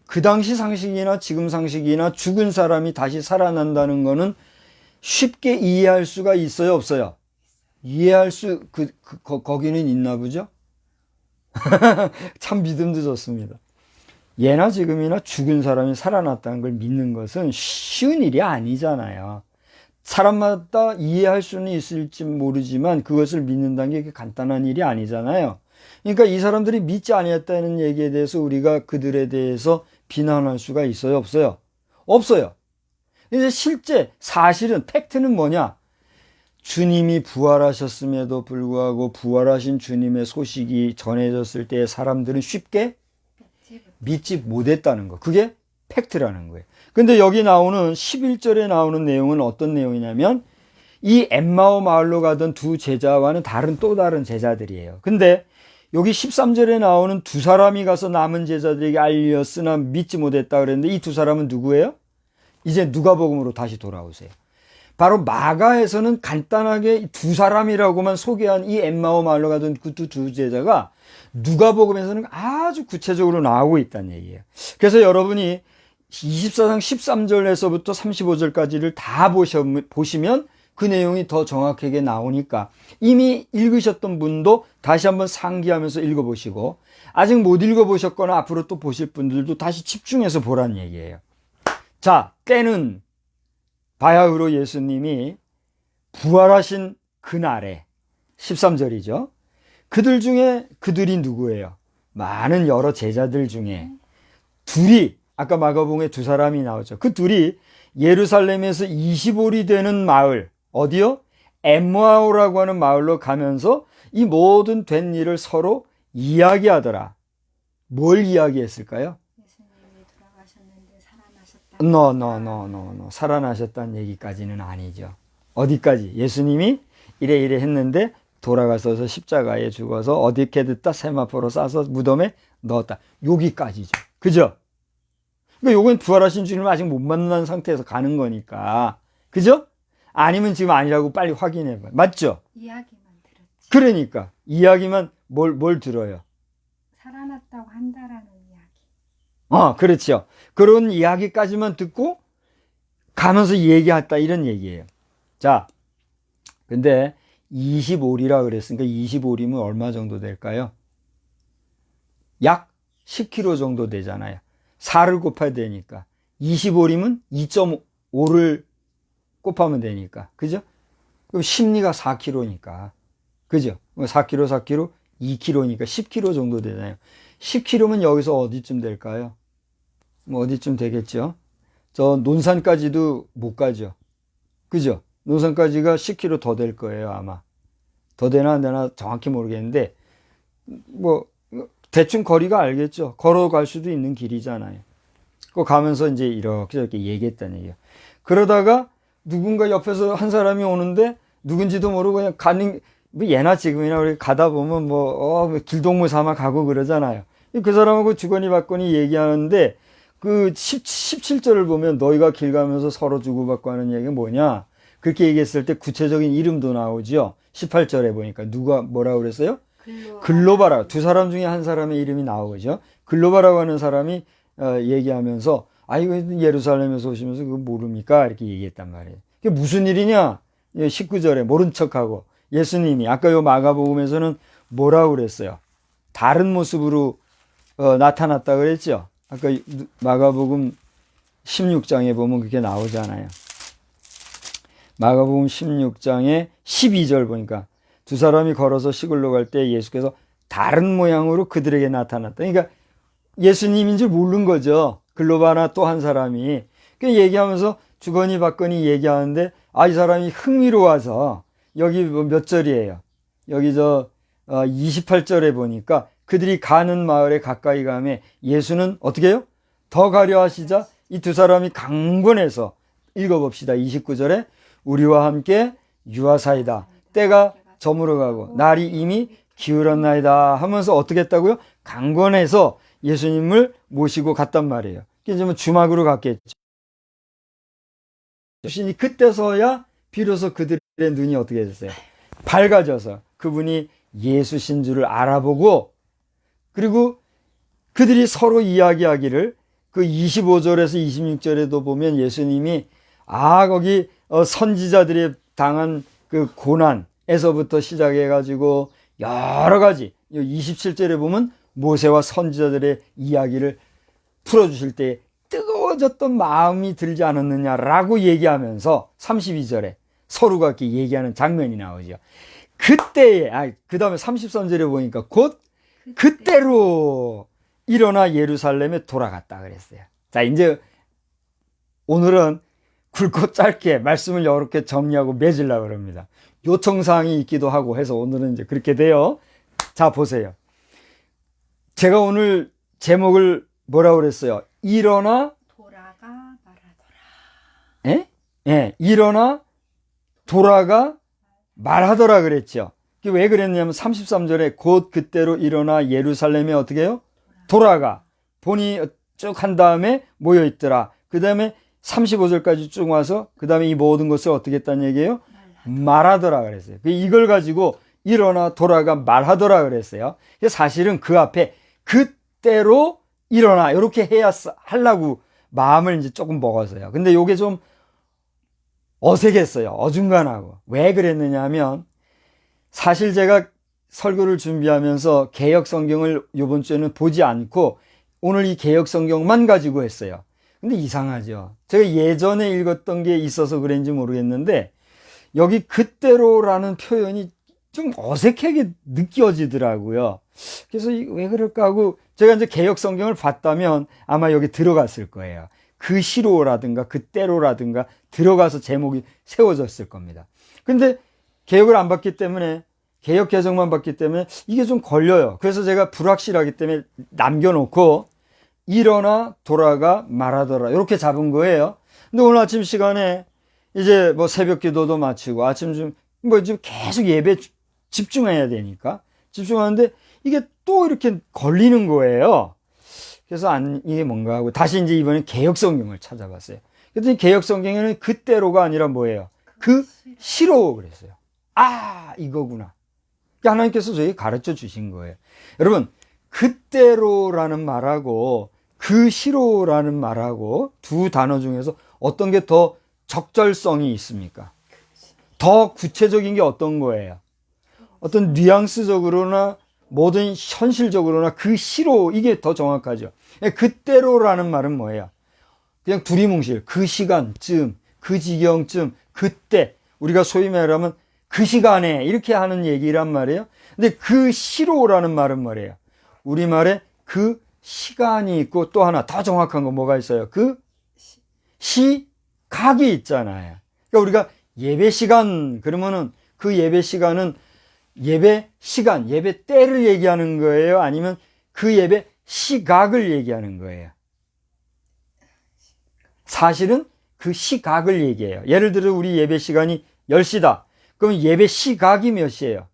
그 당시 상식이나 지금 상식이나 죽은 사람이 다시 살아난다는 거는 쉽게 이해할 수가 있어요? 없어요? 이해할 수, 거기는 있나 보죠? 참 믿음도 좋습니다. 예나 지금이나 죽은 사람이 살아났다는 걸 믿는 것은 쉬운 일이 아니잖아요. 사람마다 이해할 수는 있을지 모르지만 그것을 믿는다는 게 그렇게 간단한 일이 아니잖아요. 그러니까 이 사람들이 믿지 아니했다는 얘기에 대해서 우리가 그들에 대해서 비난할 수가 있어요? 없어요? 없어요. 이제 실제 사실은 팩트는 뭐냐? 주님이 부활하셨음에도 불구하고 부활하신 주님의 소식이 전해졌을 때 사람들은 쉽게 믿지 못했다는 거. 그게 팩트라는 거예요. 근데 여기 나오는 11절에 나오는 내용은 어떤 내용이냐면 이 엠마오 마을로 가던 두 제자와는 또 다른 제자들이에요. 근데 여기 13절에 나오는 두 사람이 가서 남은 제자들에게 알렸으나 믿지 못했다 그랬는데 이 두 사람은 누구예요? 이제 누가복음으로 다시 돌아오세요. 바로 마가에서는 간단하게 두 사람이라고만 소개한 이 엠마오 마을로 가던 그 두 제자가 누가복음에서는 아주 구체적으로 나오고 있다는 얘기예요. 그래서 여러분이 24장 13절에서부터 35절까지를 다 보시면 그 내용이 더 정확하게 나오니까 이미 읽으셨던 분도 다시 한번 상기하면서 읽어보시고 아직 못 읽어보셨거나 앞으로 또 보실 분들도 다시 집중해서 보라는 얘기예요. 자, 때는 바야흐로 예수님이 부활하신 그날에 13절이죠. 그들 중에 그들이 누구예요? 많은 여러 제자들 중에 둘이 아까 마가복음에 두 사람이 나오죠. 그 둘이 예루살렘에서 25리 되는 마을 어디요? 엠마오라고 하는 마을로 가면서 이 모든 된 일을 서로 이야기하더라. 뭘 이야기했을까요? 예수님이 돌아가셨는데 살아나셨다. 살아나셨다는 얘기까지는 아니죠. 어디까지? 예수님이 이래 했는데 돌아가셔서 십자가에 죽어서 어디게 듣다 세마포로 싸서 무덤에 넣었다. 여기까지죠. 그죠? 그러니까 요건 부활하신 주님을 아직 못 만난 상태에서 가는 거니까. 그죠? 아니면 지금 아니라고 빨리 확인해 봐요. 맞죠? 이야기만 들었지. 그러니까 이야기만 뭘 들어요? 살아났다고 한다라는 이야기. 그렇죠. 그런 이야기까지만 듣고 가면서 얘기했다 이런 얘기예요. 자, 근데 25리라 그랬으니까 25리면 얼마 정도 될까요? 약 10km 정도 되잖아요. 4를 곱해야 되니까 25리면 2.5를 곱하면 되니까 그죠? 그럼 심리가 4km니까 그죠? 4km 2km니까 10km 정도 되잖아요. 10km면 여기서 어디쯤 될까요? 뭐 어디쯤 되겠죠? 저 논산까지도 못 가죠. 그죠? 논산까지가 10km 더 될 거예요, 아마. 더 되나 안 되나 정확히 모르겠는데, 뭐, 대충 거리가 알겠죠? 걸어갈 수도 있는 길이잖아요. 그 가면서 이제 이렇게 저렇게 얘기했다는 얘기예요. 그러다가 누군가 옆에서 한 사람이 오는데, 누군지도 모르고 그냥 가는, 뭐 예나 지금이나 우리 가다 보면 길동무 삼아 가고 그러잖아요. 그 사람하고 주거니 받거니 얘기하는데, 그 17절을 보면 너희가 길 가면서 서로 주고받고 하는 얘기가 뭐냐? 그렇게 얘기했을 때 구체적인 이름도 나오죠. 18절에 보니까 누가 뭐라고 그랬어요? 글로바라. 두 사람 중에 한 사람의 이름이 나오죠. 글로바라고 하는 사람이 얘기하면서 이거 예루살렘에서 오시면서 그거 모릅니까? 이렇게 얘기했단 말이에요. 그게 무슨 일이냐? 19절에 모른 척하고 예수님이 아까 요 마가복음에서는 뭐라고 그랬어요? 다른 모습으로 나타났다 그랬죠. 아까 마가복음 16장에 보면 그게 나오잖아요. 마가복음 16장에 12절 보니까 두 사람이 걸어서 시골로 갈 때 예수께서 다른 모양으로 그들에게 나타났다. 그러니까 예수님인 줄 모르는 거죠. 글로바나 또 한 사람이. 그 얘기하면서 주거니 받거니 얘기하는데 이 사람이 흥미로워서 여기 몇 절이에요. 여기 28절에 보니까 그들이 가는 마을에 가까이 가매 예수는 어떻게 해요? 더 가려 하시자 이 두 사람이 강권해서 읽어봅시다. 29절에 우리와 함께 유하사이다. 때가 저물어 가고 날이 이미 기울었나이다 하면서 어떻게 했다고요? 강권해서 예수님을 모시고 갔단 말이에요. 이제 주막으로 갔겠죠. 주신이 그때서야 비로소 그들의 눈이 어떻게 됐어요? 밝아져서 그분이 예수신 줄을 알아보고, 그리고 그들이 서로 이야기하기를, 그 25절에서 26절에도 보면 예수님이 거기 선지자들이 당한 그 고난에서부터 시작해 가지고 여러 가지, 27절에 보면 모세와 선지자들의 이야기를 풀어주실 때 뜨거워졌던 마음이 들지 않았느냐라고 얘기하면서 32절에 서로가 이렇게 얘기하는 장면이 나오죠. 그때에, 그 다음에 33절에 보니까 곧 그때로 일어나 예루살렘에 돌아갔다 그랬어요. 자, 이제 오늘은 굵고 짧게 말씀을 이렇게 정리하고 맺으려고 합니다. 요청사항이 있기도 하고 해서 오늘은 이제 그렇게 돼요. 자, 보세요. 제가 오늘 제목을 뭐라고 그랬어요? 일어나 돌아가 말하더라. 일어나 돌아가 말하더라 그랬죠. 왜 그랬냐면 33절에 곧 그때로 일어나 예루살렘에 어떻게 해요? 돌아가. 본이 쭉 한 다음에 모여있더라. 그 다음에 35절까지 쭉 와서 그 다음에 이 모든 것을 어떻게 했다는 얘기예요? 말하더라 그랬어요. 이걸 가지고 일어나 돌아가 말하더라 그랬어요. 사실은 그 앞에 그때로 일어나 이렇게 해야 하려고 마음을 이제 조금 먹었어요. 근데 이게 좀 어색했어요. 어중간하고. 왜 그랬느냐 하면 사실 제가 설교를 준비하면서 개역 성경을 이번 주에는 보지 않고 오늘 이 개역 성경만 가지고 했어요. 근데 이상하죠. 제가 예전에 읽었던 게 있어서 그런지 모르겠는데 여기 그때로라는 표현이 좀 어색하게 느껴지더라고요. 그래서 왜 그럴까 하고 제가 이제 개역 성경을 봤다면 아마 여기 들어갔을 거예요. 그 시로라든가 그때로라든가 들어가서 제목이 세워졌을 겁니다. 근데 개역을 안 봤기 때문에, 개역 개정만 봤기 때문에 이게 좀 걸려요. 그래서 제가 불확실하기 때문에 남겨놓고 일어나 돌아가 말하더라 이렇게 잡은 거예요. 근데 오늘 아침 시간에 이제 뭐 새벽 기도도 마치고 아침 좀 계속 예배 집중해야 되니까 집중하는데 이게 또 이렇게 걸리는 거예요. 그래서 이게 뭔가 하고 다시 이제 이번에 개역 성경을 찾아봤어요. 그랬더니 개역 성경에는 그때로가 아니라 뭐예요? 그 시로 그랬어요. 이거구나. 하나님께서 저에게 가르쳐 주신 거예요. 여러분, 그때로라는 말하고 그 시로라는 말하고 두 단어 중에서 어떤 게 더 적절성이 있습니까? 더 구체적인 게 어떤 거예요? 어떤 뉘앙스적으로나 모든 현실적으로나 그 시로, 이게 더 정확하죠. 그때로라는 말은 뭐예요? 그냥 두리뭉실, 그 시간쯤, 그 지경쯤, 그때, 우리가 소위 말하면 그 시간에 이렇게 하는 얘기란 말이에요. 근데 그 시로라는 말은 뭐예요? 우리말에 그 시간이 있고 또 하나 더 정확한 거 뭐가 있어요? 그 시각이 있잖아요. 그러니까 우리가 예배 시간 그러면은 그 예배 시간은 예배 시간, 예배 때를 얘기하는 거예요? 아니면 그 예배 시각을 얘기하는 거예요? 사실은 그 시각을 얘기해요. 예를 들어 우리 예배 시간이 10시다. 그러면 예배 시각이 몇 시예요?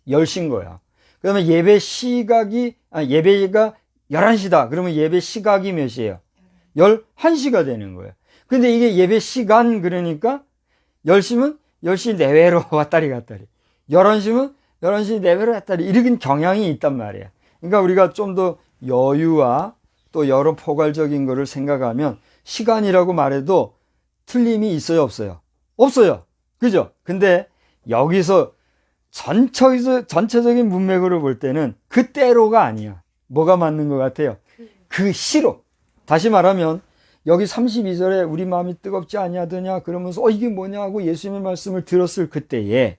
10시인 거예요. 그러면 예배 시각이, 예배가 11시다. 그러면 예배 시각이 몇 시예요? 11시가 되는 거예요. 근데 이게 예배 시간 그러니까 10시면 10시 내외로 왔다리 갔다리. 11시면 11시 내외로 왔다리. 이런 경향이 있단 말이에요. 그러니까 우리가 좀 더 여유와 또 여러 포괄적인 거를 생각하면 시간이라고 말해도 틀림이 있어요, 없어요? 없어요. 그죠? 근데 여기서 전체적인 문맥으로 볼 때는 그때로가 아니야. 뭐가 맞는 것 같아요? 그 시로. 다시 말하면 여기 32절에 우리 마음이 뜨겁지 아니하더냐 그러면서 이게 뭐냐 하고 예수님의 말씀을 들었을 그때에,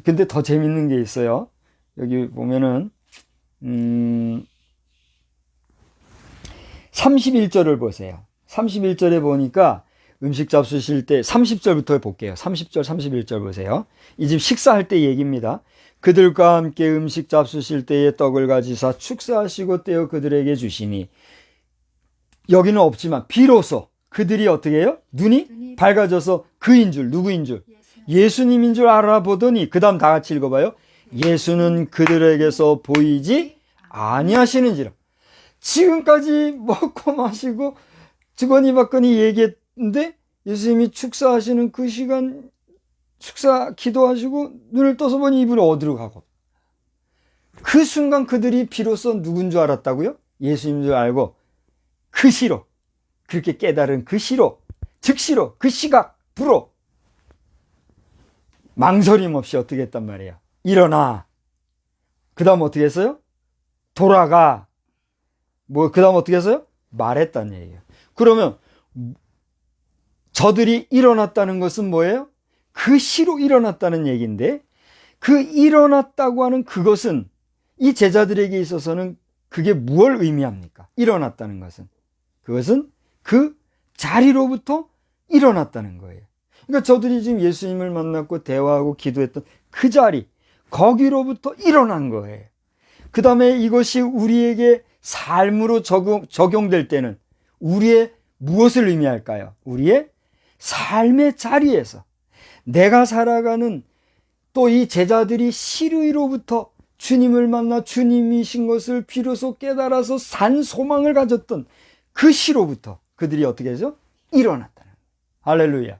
근데 더 재밌는 게 있어요. 여기 보면은 31절을 보세요. 31절에 보니까 음식 잡수실 때 30절부터 볼게요. 30절 31절 보세요. 이 집 식사할 때 얘기입니다. 그들과 함께 음식 잡수실 때에 떡을 가지사 축사하시고 떼어 그들에게 주시니, 여기는 없지만 비로소 그들이 어떻게 해요? 눈이 밝아져서 그인 줄, 누구인 줄? 예수님인 줄 알아보더니 그 다음 다 같이 읽어봐요. 예수는 그들에게서 보이지 아니하시는지라. 지금까지 먹고 마시고 주거니 받거니 얘기했는데 예수님이 축사하시는 그 시간 축사 기도하시고 눈을 떠서 보니 이분이 어디로 가고, 그 순간 그들이 비로소 누군 줄 알았다고요? 예수님인 줄 알고 그 시로, 그렇게 깨달은 그 시로, 즉시로, 그 시각부로 망설임 없이 어떻게 했단 말이에요? 일어나. 그 다음 어떻게 했어요? 돌아가. 그 다음 어떻게 했어요? 말했다는 얘기예요. 그러면 저들이 일어났다는 것은 뭐예요? 그 시로 일어났다는 얘기인데, 그 일어났다고 하는 그것은 이 제자들에게 있어서는 그게 무엇을 의미합니까? 일어났다는 것은, 그것은 그 자리로부터 일어났다는 거예요. 그러니까 저들이 지금 예수님을 만났고 대화하고 기도했던 그 자리, 거기로부터 일어난 거예요. 그 다음에 이것이 우리에게 삶으로 적용될 때는 우리의 무엇을 의미할까요? 우리의 삶의 자리에서 내가 살아가는, 또 이 제자들이 시루이로부터 주님을 만나 주님이신 것을 비로소 깨달아서 산 소망을 가졌던 그 시로부터 그들이 어떻게 하죠? 일어났다는 거예요. 할렐루야.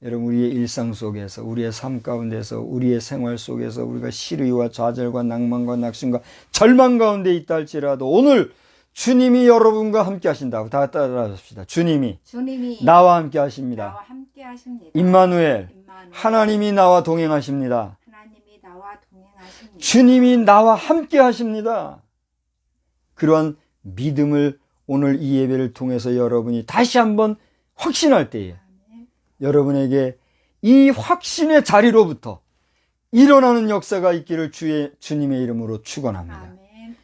여러분, 우리의 일상 속에서, 우리의 삶 가운데서, 우리의 생활 속에서 우리가 시루이와 좌절과 낭만과 낙심과 절망 가운데 있다 할지라도 오늘 주님이 여러분과 함께 하신다고 다 따라합시다. 주님이 나와 함께 하십니다. 임마누엘, 하나님이 나와 동행하십니다. 주님이 나와 함께 하십니다. 그러한 믿음을 오늘 이 예배를 통해서 여러분이 다시 한번 확신할 때에 여러분에게 이 확신의 자리로부터 일어나는 역사가 있기를 주님의 이름으로 축원합니다. 아멘.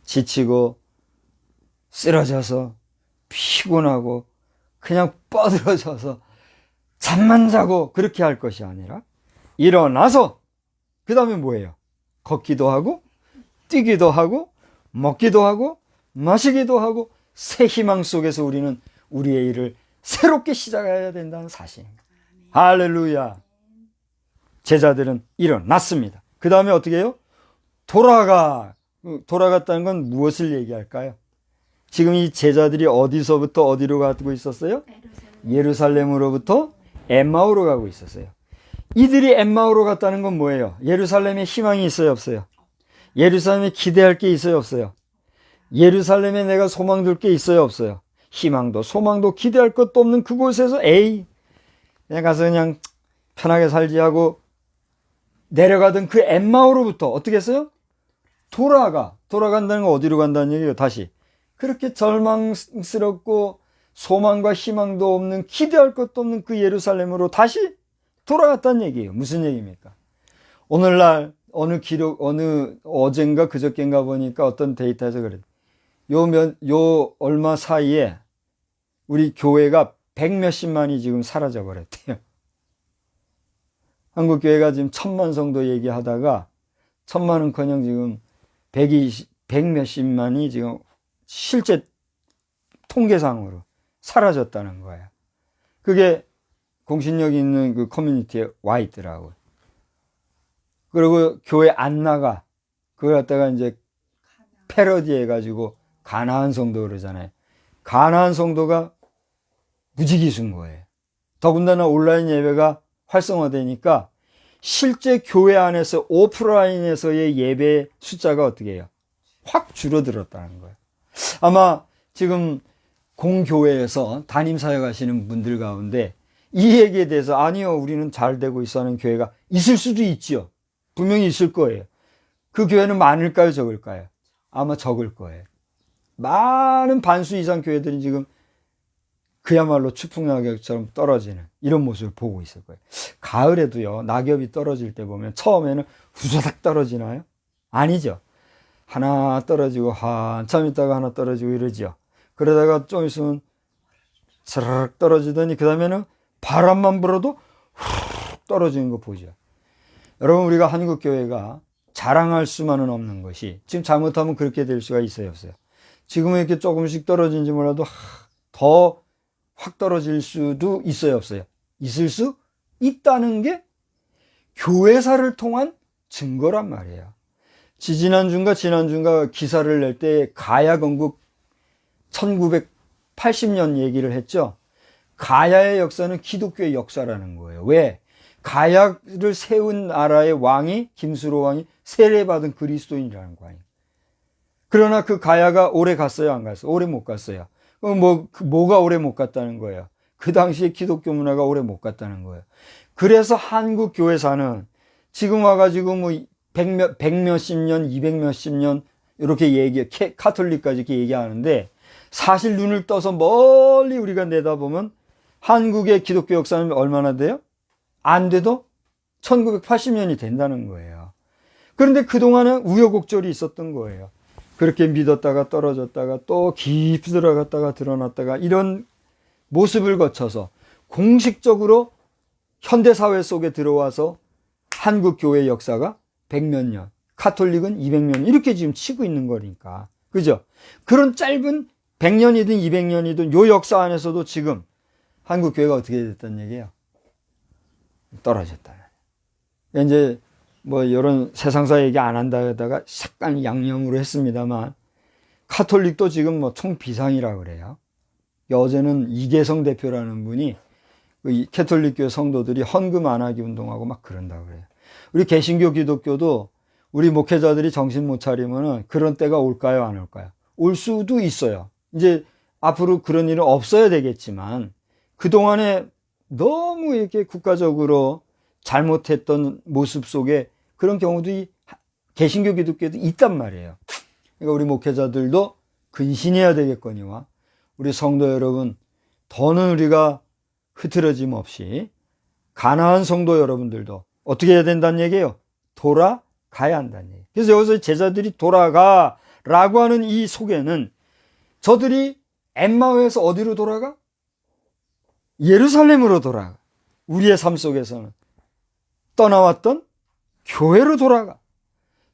지치고 쓰러져서 피곤하고 그냥 뻗어져서 잠만 자고 그렇게 할 것이 아니라 일어나서 그 다음에 뭐예요? 걷기도 하고 뛰기도 하고 먹기도 하고 마시기도 하고 새 희망 속에서 우리는 우리의 일을 새롭게 시작해야 된다는 사실입니다. 할렐루야. 제자들은 일어났습니다. 그 다음에 어떻게 해요? 돌아갔다는 건 무엇을 얘기할까요? 지금 이 제자들이 어디서부터 어디로 가고 있었어요? 예루살렘으로부터 엠마오로 가고 있었어요. 이들이 엠마오로 갔다는 건 뭐예요? 예루살렘에 희망이 있어요, 없어요? 예루살렘에 기대할 게 있어요, 없어요? 예루살렘에 내가 소망 둘 게 있어요, 없어요? 희망도 소망도 기대할 것도 없는 그곳에서 그냥 가서 그냥 편하게 살지 하고 내려가던 그 엠마오로부터 어떻게 했어요? 돌아간다는 건 어디로 간다는 얘기예요? 다시 그렇게 절망스럽고 소망과 희망도 없는, 기대할 것도 없는 그 예루살렘으로 다시 돌아갔다는 얘기예요. 무슨 얘기입니까? 오늘날 어젠가 그저께인가 보니까 어떤 데이터에서 그래요. 요 얼마 사이에 우리 교회가 100몇십만이 지금 사라져 버렸대요. 한국 교회가 지금 1000만 성도 얘기하다가 1000만은커녕 지금 100몇십만이 지금 실제 통계상으로 사라졌다는 거예요. 그게 공신력 있는 그 커뮤니티에 와 있더라고요. 그리고 교회 안 나가. 그걸 갖다가 이제 패러디 해가지고 가나안 성도 그러잖아요. 가나안 성도가 무지기수인 거예요. 더군다나 온라인 예배가 활성화되니까 실제 교회 안에서 오프라인에서의 예배 숫자가 어떻게 해요? 확 줄어들었다는 거예요. 아마 지금 공교회에서 담임 사역하시는 분들 가운데 이 얘기에 대해서 아니요, 우리는 잘 되고 있어 하는 교회가 있을 수도 있지요. 분명히 있을 거예요. 그 교회는 많을까요, 적을까요? 아마 적을 거예요. 많은 반수 이상 교회들이 지금 그야말로 추풍낙엽처럼 떨어지는 이런 모습을 보고 있을 거예요. 가을에도요, 낙엽이 떨어질 때 보면 처음에는 후다닥 떨어지나요? 아니죠. 하나 떨어지고 한참 있다가 하나 떨어지고 이러죠. 그러다가 좀 있으면 스르륵 떨어지더니 그 다음에는 바람만 불어도 훅 떨어지는 거 보죠. 여러분, 우리가 한국교회가 자랑할 수만은 없는 것이, 지금 잘못하면 그렇게 될 수가 있어요, 없어요? 지금은 이렇게 조금씩 떨어진지 몰라도 더 확 떨어질 수도 있어요, 없어요? 있을 수 있다는 게 교회사를 통한 증거란 말이에요. 지난주인가 기사를 낼 때 가야 건국 1980년 얘기를 했죠. 가야의 역사는 기독교의 역사라는 거예요. 왜? 가야를 세운 나라의 왕이, 김수로 왕이 세례받은 그리스도인이라는 거예요. 그러나 그 가야가 오래 갔어요, 안 갔어요? 오래 못 갔어요. 그럼 뭐가 오래 못 갔다는 거예요? 그 당시에 기독교 문화가 오래 못 갔다는 거예요. 그래서 한국 교회사는 지금 와가지고 백몇십 년, 이백몇십 년, 이렇게 카톨릭까지 이렇게 얘기하는데, 사실 눈을 떠서 멀리 우리가 내다보면 한국의 기독교 역사는 얼마나 돼요? 안 돼도 1980년이 된다는 거예요. 그런데 그동안은 우여곡절이 있었던 거예요. 그렇게 믿었다가 떨어졌다가 또 깊이 들어갔다가 드러났다가 이런 모습을 거쳐서 공식적으로 현대사회 속에 들어와서 한국 교회 역사가 100몇 년, 카톨릭은 200년 이렇게 지금 치고 있는 거니까. 그죠? 그런 짧은 100년이든 200년이든 요 역사 안에서도 지금 한국 교회가 어떻게 됐다는 얘기예요? 떨어졌다. 이제 이런 세상사 얘기 안 한다 하다가 약간 양념으로 했습니다만 카톨릭도 지금 총비상이라 그래요. 어제는 이계성 대표라는 분이 캐톨릭교회 성도들이 헌금 안 하기 운동하고 막 그런다고 그래요. 우리 개신교 기독교도 우리 목회자들이 정신 못 차리면은 그런 때가 올까요, 안 올까요? 올 수도 있어요. 이제 앞으로 그런 일은 없어야 되겠지만 그동안에 너무 이렇게 국가적으로 잘못했던 모습 속에 그런 경우도 개신교 기독교에도 있단 말이에요. 그러니까 우리 목회자들도 근신해야 되겠거니와 우리 성도 여러분, 더는 우리가 흐트러짐 없이 가나안 성도 여러분들도 어떻게 해야 된다는 얘기예요? 돌아가야 한다는 얘기예요. 그래서 여기서 제자들이 돌아가라고 하는 이 속에는 저들이 엠마오에서 어디로 돌아가? 예루살렘으로 돌아가. 우리의 삶 속에서는 떠나왔던 교회로 돌아가.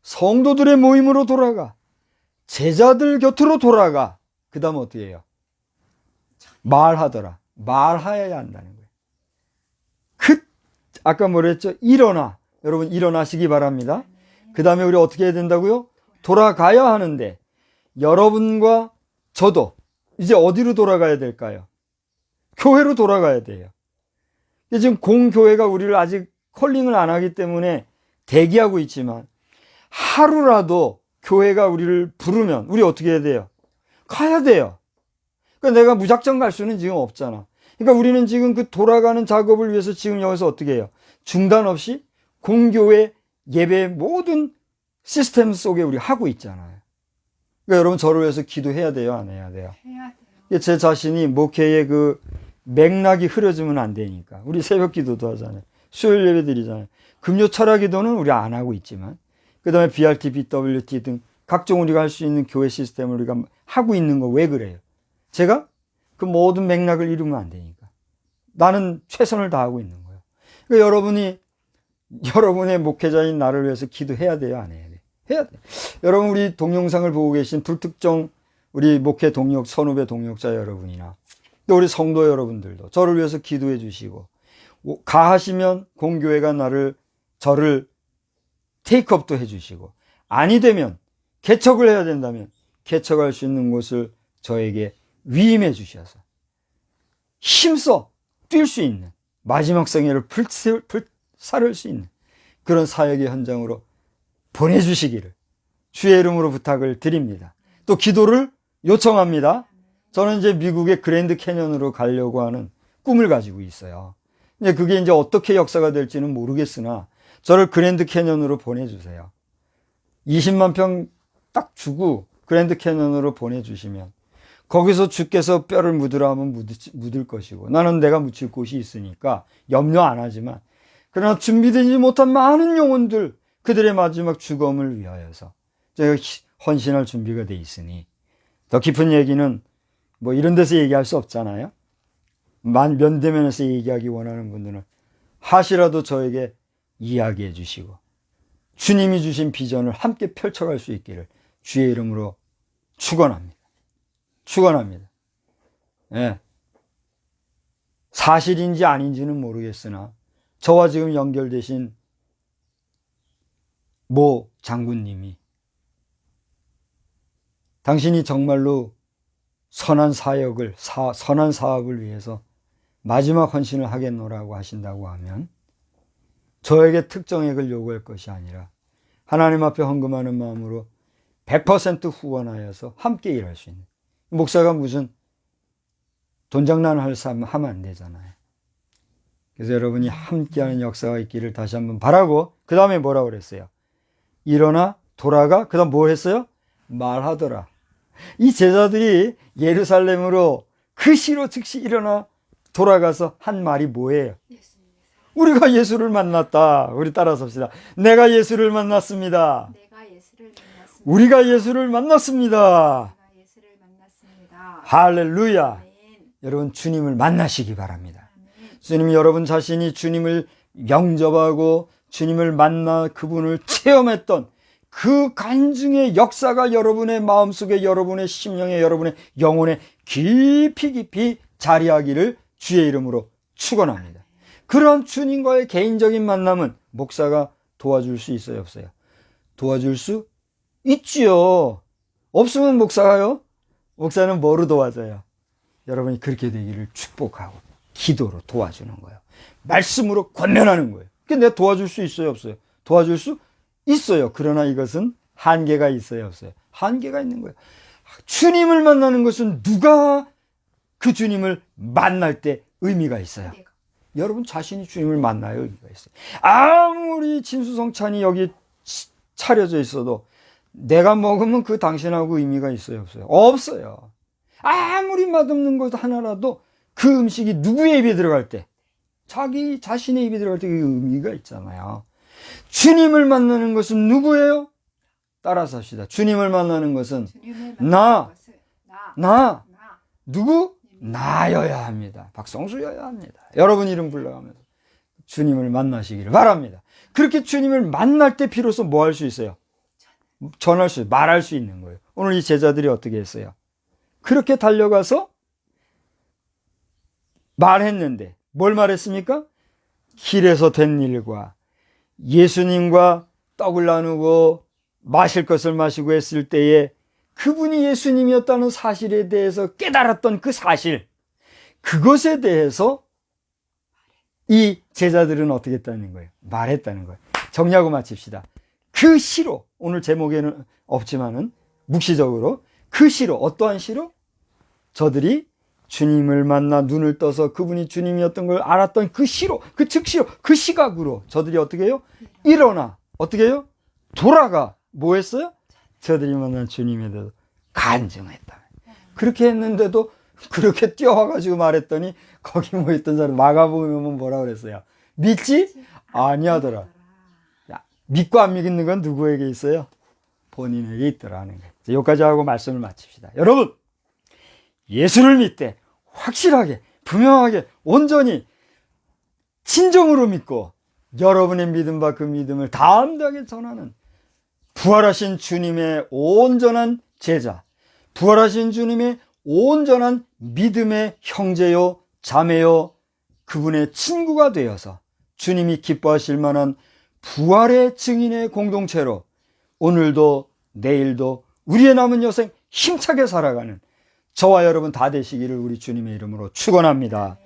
성도들의 모임으로 돌아가. 제자들 곁으로 돌아가. 그 다음 어떻게 해요? 말하더라. 말하여야 한다는 거예요. 아까 뭐랬죠? 일어나. 여러분 일어나시기 바랍니다. 그 다음에 우리 어떻게 해야 된다고요? 돌아가야 하는데 여러분과 저도 이제 어디로 돌아가야 될까요? 교회로 돌아가야 돼요. 지금 공교회가 우리를 아직 콜링을 안 하기 때문에 대기하고 있지만 하루라도 교회가 우리를 부르면 우리 어떻게 해야 돼요? 가야 돼요. 그러니까 내가 무작정 갈 수는 지금 없잖아. 그러니까 우리는 지금 그 돌아가는 작업을 위해서 지금 여기서 어떻게 해요? 중단 없이 공교회 예배의 모든 시스템 속에 우리 하고 있잖아요. 그러니까 여러분 저를 위해서 기도해야 돼요? 안 해야 돼요? 해야 돼요. 제 자신이 목회의 그 맥락이 흐려지면 안 되니까. 우리 새벽 기도도 하잖아요. 수요일 예배 드리잖아요. 금요 철야 기도는 우리 안 하고 있지만 그 다음에 BRT, BWT 등 각종 우리가 할 수 있는 교회 시스템을 우리가 하고 있는 거 왜 그래요? 제가 그 모든 맥락을 이루면 안 되니까. 나는 최선을 다하고 있는 거예요. 그러니까 여러분의 목회자인 나를 위해서 기도해야 돼요? 안 해야 돼요? 해야 돼요. 여러분 우리 동영상을 보고 계신 불특정 우리 목회 동력, 선후배 동력자 여러분이나 또 우리 성도 여러분들도 저를 위해서 기도해 주시고 가하시면 공교회가 저를 테이크업도 해 주시고 아니 되면 개척을 해야 된다면 개척할 수 있는 곳을 저에게 위임해 주셔서 힘써 뛸 수 있는 마지막 생애를 살을 수 있는 그런 사역의 현장으로 보내주시기를 주의 이름으로 부탁을 드립니다. 또 기도를 요청합니다. 저는 이제 미국의 그랜드 캐년으로 가려고 하는 꿈을 가지고 있어요. 근데 그게 이제 어떻게 역사가 될지는 모르겠으나 저를 그랜드 캐년으로 보내주세요. 20만 평 딱 주고 그랜드 캐년으로 보내주시면 거기서 주께서 뼈를 묻으라 하면 묻을 것이고 나는 내가 묻힐 곳이 있으니까 염려 안 하지만 그러나 준비되지 못한 많은 영혼들 그들의 마지막 죽음을 위하여서 제가 헌신할 준비가 돼 있으니 더 깊은 얘기는 이런 데서 얘기할 수 없잖아요. 면대면에서 얘기하기 원하는 분들은 하시라도 저에게 이야기해 주시고 주님이 주신 비전을 함께 펼쳐갈 수 있기를 주의 이름으로 축원합니다. 축원합니다. 예. 사실인지 아닌지는 모르겠으나 저와 지금 연결되신 모 장군님이 당신이 정말로 선한 선한 사업을 위해서 마지막 헌신을 하겠노라고 하신다고 하면 저에게 특정액을 요구할 것이 아니라 하나님 앞에 헌금하는 마음으로 100% 후원하여서 함께 일할 수 있는, 목사가 무슨 돈 장난을 하면 안 되잖아요. 그래서 여러분이 함께하는 역사가 있기를 다시 한번 바라고, 그 다음에 뭐라고 그랬어요? 일어나 돌아가, 그 다음 뭐 했어요? 말하더라. 이 제자들이 예루살렘으로 그 시로 즉시 일어나 돌아가서 한 말이 뭐예요? 우리가 예수를 만났다. 우리 따라서 합시다. 내가 예수를 만났습니다. 우리가 예수를 만났습니다. 할렐루야. 여러분, 주님을 만나시기 바랍니다. 주님, 여러분 자신이 주님을 영접하고 주님을 만나 그분을 체험했던 그 간증의 역사가 여러분의 마음속에, 여러분의 심령에, 여러분의 영혼에 깊이 깊이 자리하기를 주의 이름으로 축원합니다. 그런 주님과의 개인적인 만남은 목사가 도와줄 수 있어요, 없어요? 도와줄 수 있지요. 없으면 목사가요? 목사는 뭐로 도와줘요? 여러분이 그렇게 되기를 축복하고 기도로 도와주는 거예요. 말씀으로 권면하는 거예요. 그게 내가 도와줄 수 있어요, 없어요? 도와줄 수 있어요. 그러나 이것은 한계가 있어요, 없어요? 한계가 있는 거예요. 주님을 만나는 것은 누가 그 주님을 만날 때 의미가 있어요? 여러분 자신이 주님을 만나야 의미가 있어요. 아무리 진수성찬이 여기 차려져 있어도 내가 먹으면 그 당신하고 의미가 있어요, 없어요? 없어요. 아무리 맛없는 것 하나라도 그 음식이 누구의 입에 들어갈 때, 자기 자신의 입에 들어갈 때 그 의미가 있잖아요. 주님을 만나는 것은 누구예요? 따라서 합시다. 주님을 만나는 것은 누구? 나여야 합니다. 박성수여야 합니다. 여러분 이름 불러가면서 주님을 만나시기를 바랍니다. 그렇게 주님을 만날 때 비로소 뭐 할 수 있어요? 전할 수, 말할 수 있는 거예요. 오늘 이 제자들이 어떻게 했어요? 그렇게 달려가서 말했는데 뭘 말했습니까? 길에서 된 일과 예수님과 떡을 나누고 마실 것을 마시고 했을 때에 그분이 예수님이었다는 사실에 대해서 깨달았던 그 사실, 그것에 대해서 이 제자들은 어떻게 했다는 거예요? 말했다는 거예요. 정리하고 마칩시다. 그 시로, 오늘 제목에는 없지만은 묵시적으로 그 시로, 어떠한 시로? 저들이 주님을 만나 눈을 떠서 그분이 주님이었던 걸 알았던 그 시로, 그 즉시로, 그 시각으로 저들이 어떻게 해요? 일어나, 어떻게 해요? 돌아가. 뭐 했어요? 저들이 만난 주님에 대해서 간증했다. 그렇게 했는데도 그렇게 뛰어와가지고 말했더니 거기 모였던 사람 마가복음은 뭐라 그랬어요? 믿지 아니하더라. 야, 믿고 안 믿는 건 누구에게 있어요? 본인에게 있더라는 거예요. 여기까지 하고 말씀을 마칩시다. 여러분, 예수를 믿되 확실하게, 분명하게, 온전히 진정으로 믿고 여러분의 믿음과 그 믿음을 담대하게 전하는 부활하신 주님의 온전한 제자, 부활하신 주님의 온전한 믿음의 형제요, 자매요, 그분의 친구가 되어서 주님이 기뻐하실 만한 부활의 증인의 공동체로 오늘도 내일도 우리의 남은 여생 힘차게 살아가는 저와 여러분 다 되시기를 우리 주님의 이름으로 축원합니다.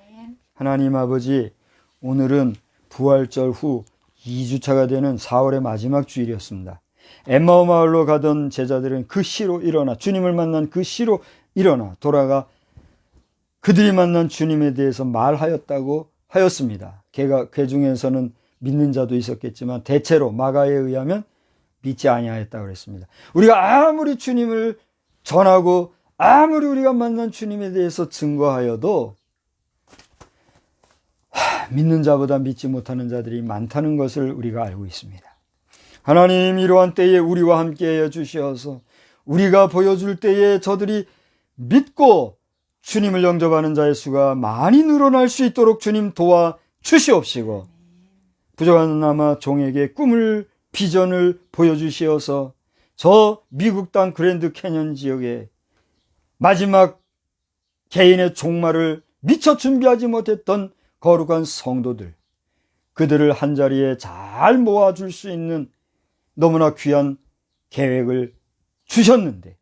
하나님 아버지, 오늘은 부활절 후 2주차가 되는 4월의 마지막 주일이었습니다. 엠마오 마을로 가던 제자들은 그 시로 일어나, 주님을 만난 그 시로 일어나 돌아가 그들이 만난 주님에 대해서 말하였다고 하였습니다. 그 중에서는 믿는 자도 있었겠지만 대체로 마가에 의하면 믿지 아니하였다고 그랬습니다. 우리가 아무리 주님을 전하고 아무리 우리가 만난 주님에 대해서 증거하여도 믿는 자보다 믿지 못하는 자들이 많다는 것을 우리가 알고 있습니다. 하나님, 이러한 때에 우리와 함께해 주시어서 우리가 보여줄 때에 저들이 믿고 주님을 영접하는 자의 수가 많이 늘어날 수 있도록 주님 도와 주시옵시고, 부족하나마 종에게 꿈을, 비전을 보여주시어서 저 미국 땅 그랜드 캐년 지역에 마지막 개인의 종말을 미처 준비하지 못했던 거룩한 성도들, 그들을 한자리에 잘 모아줄 수 있는 너무나 귀한 계획을 주셨는데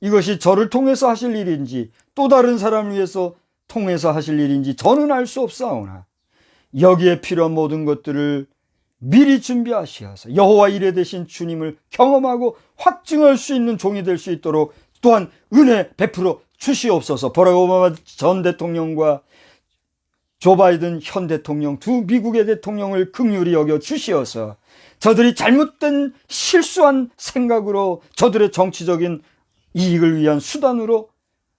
이것이 저를 통해서 하실 일인지 또 다른 사람을 위해서 통해서 하실 일인지 저는 알 수 없사오나 여기에 필요한 모든 것들을 미리 준비하시어서 여호와 이레 되신 주님을 경험하고 확증할 수 있는 종이 될 수 있도록 또한 은혜 베풀어 주시옵소서. 버락 오바마 전 대통령과 조 바이든 현 대통령 두 미국의 대통령을 긍휼히 여겨 주시어서 저들이 잘못된 실수한 생각으로 저들의 정치적인 이익을 위한 수단으로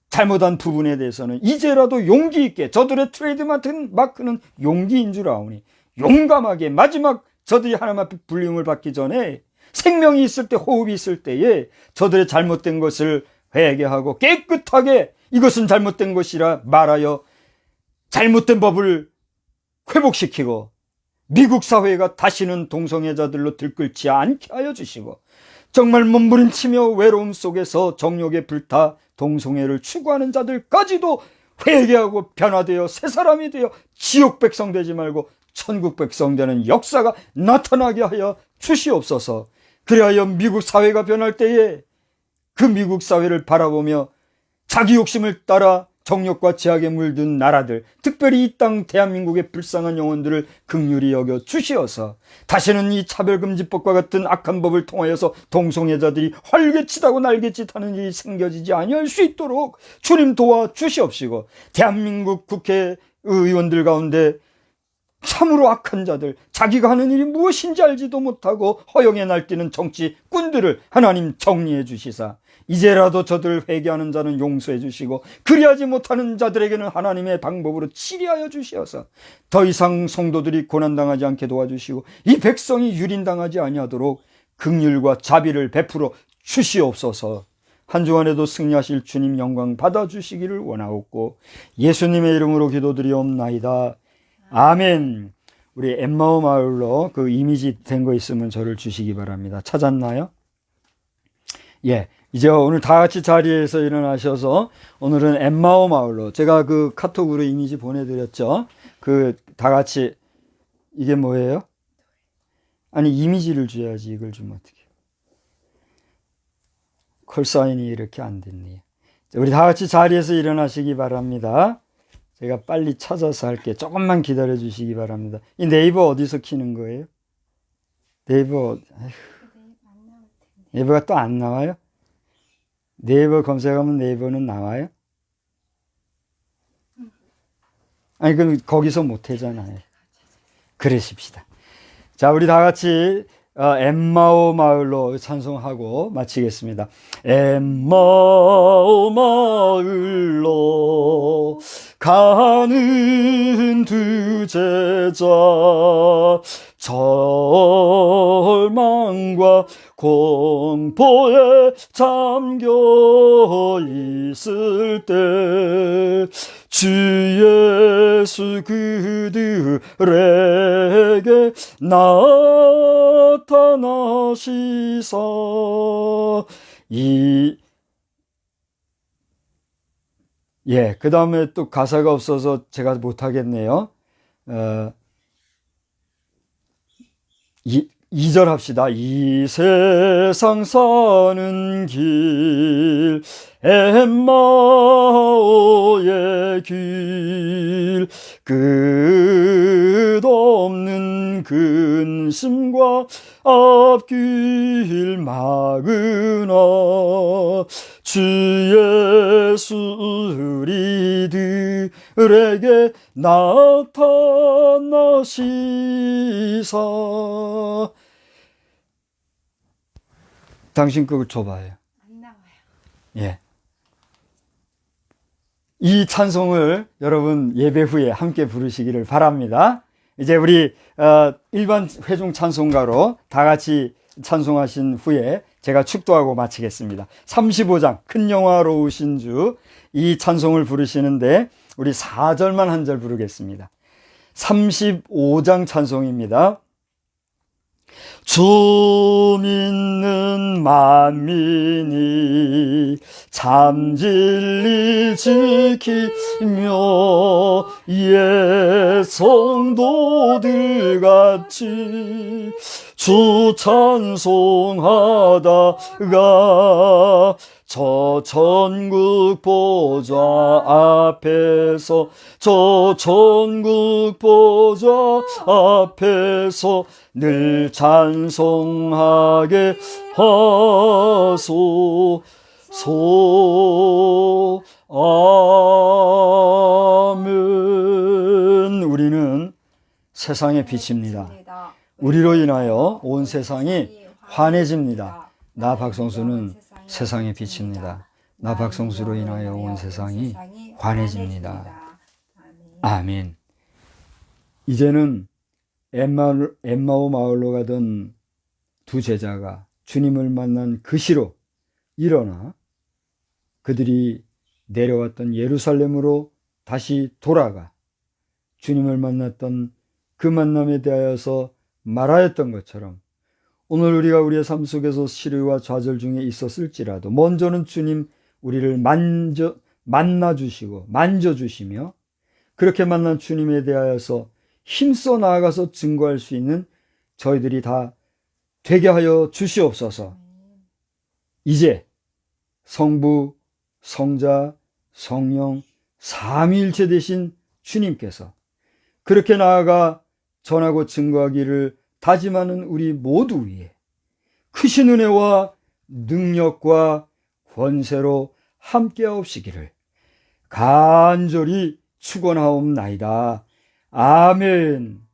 잘못한 부분에 대해서는 이제라도 용기 있게 저들의 트레이드 마크는 용기인 줄 아오니 용감하게 마지막 저들이 하나님 앞에 불림을 받기 전에 생명이 있을 때 호흡이 있을 때에 저들의 잘못된 것을 회개하고 깨끗하게 이것은 잘못된 것이라 말하여 잘못된 법을 회복시키고 미국 사회가 다시는 동성애자들로 들끓지 않게 하여 주시고 정말 몸부림치며 외로움 속에서 정욕에 불타 동성애를 추구하는 자들까지도 회개하고 변화되어 새 사람이 되어 지옥 백성 되지 말고 천국 백성 되는 역사가 나타나게 하여 주시옵소서. 그리하여 미국 사회가 변할 때에 그 미국 사회를 바라보며 자기 욕심을 따라 정욕과 제약에 물든 나라들, 특별히 이 땅 대한민국의 불쌍한 영혼들을 긍휼히 여겨 주시어서 다시는 이 차별금지법과 같은 악한 법을 통하여서 동성애자들이 활개치다고 날개짓하는 일이 생겨지지 아니할 수 있도록 주님 도와 주시옵시고 대한민국 국회의원들 가운데 참으로 악한 자들, 자기가 하는 일이 무엇인지 알지도 못하고 허영에 날뛰는 정치꾼들을 하나님 정리해 주시사 이제라도 저들을 회개하는 자는 용서해 주시고 그리하지 못하는 자들에게는 하나님의 방법으로 치리하여 주시어서 더 이상 성도들이 고난당하지 않게 도와주시고 이 백성이 유린당하지 아니하도록 긍휼과 자비를 베풀어 주시옵소서. 한 주간에도 승리하실 주님 영광 받아주시기를 원하옵고 예수님의 이름으로 기도드리옵나이다. 아멘. 우리 엠마오 마을로 그 이미지 된 거 있으면 저를 주시기 바랍니다. 찾았나요? 예. 이제 오늘 다 같이 자리에서 일어나셔서 오늘은 엠마오 마을로 제가 그 카톡으로 이미지 보내드렸죠. 그 다 같이 이게 뭐예요? 아니 이미지를 줘야지 이걸 주면 어떡해. 콜사인이 이렇게 안 됐네요. 우리 다 같이 자리에서 일어나시기 바랍니다. 제가 빨리 찾아서 할게. 조금만 기다려 주시기 바랍니다. 이 네이버 어디서 키는 거예요? 네이버가 또 안 나와요? 네이버 검색하면 네이버는 나와요? 아니 그럼 거기서 못 하잖아요. 그러십시다. 자, 우리 다 같이 엠마오 마을로 찬송하고 마치겠습니다. 엠마오 마을로 가는 두 제자 절망과 공포에 잠겨 있을 때 주 예수 그들에게 나타나시사 그 다음에 또 가사가 없어서 제가 못하겠네요. 2절 합시다. 이 세상 사는 길 엠마오의 길 끝없는 근심과 앞길 막으나 주 예수 우리들에게 나타나시사 당신 곡을 줘봐요. 안 나와요. 예. 이 찬송을 여러분 예배 후에 함께 부르시기를 바랍니다. 이제 우리 일반 회중 찬송가로 다 같이 찬송하신 후에 제가 축도하고 마치겠습니다. 35장 큰 영화로우신 주 이 찬송을 부르시는데 우리 4절만 한 절 부르겠습니다. 35장 찬송입니다. 주 믿는 만민이 참 진리 지키며 옛 성도들 같이 주 찬송하다가 저 천국 보좌 앞에서 저 천국 보좌 앞에서 늘 찬송하게 하소서. 아멘. 우리는 세상의 빛입니다. 우리로 인하여 온 세상이 환해집니다. 나 박성수는 세상의 빛입니다. 나 박성수로 인하여 온 세상이 환해집니다. 아멘. 이제는 엠마오 마을로 가던 두 제자가 주님을 만난 그 시로 일어나 그들이 내려왔던 예루살렘으로 다시 돌아가 주님을 만났던 그 만남에 대하여서 말하였던 것처럼 오늘 우리가 우리의 삶 속에서 시련과 좌절 중에 있었을지라도 먼저는 주님 우리를 만나주시고 만져주시며 그렇게 만난 주님에 대하여서 힘써 나아가서 증거할 수 있는 저희들이 다 되게 하여 주시옵소서. 이제 성부, 성자, 성령, 삼위일체 되신 주님께서 그렇게 나아가 전하고 증거하기를 다짐하는 우리 모두 위에 크신 은혜와 능력과 권세로 함께하옵시기를 간절히 축원하옵나이다. 아멘.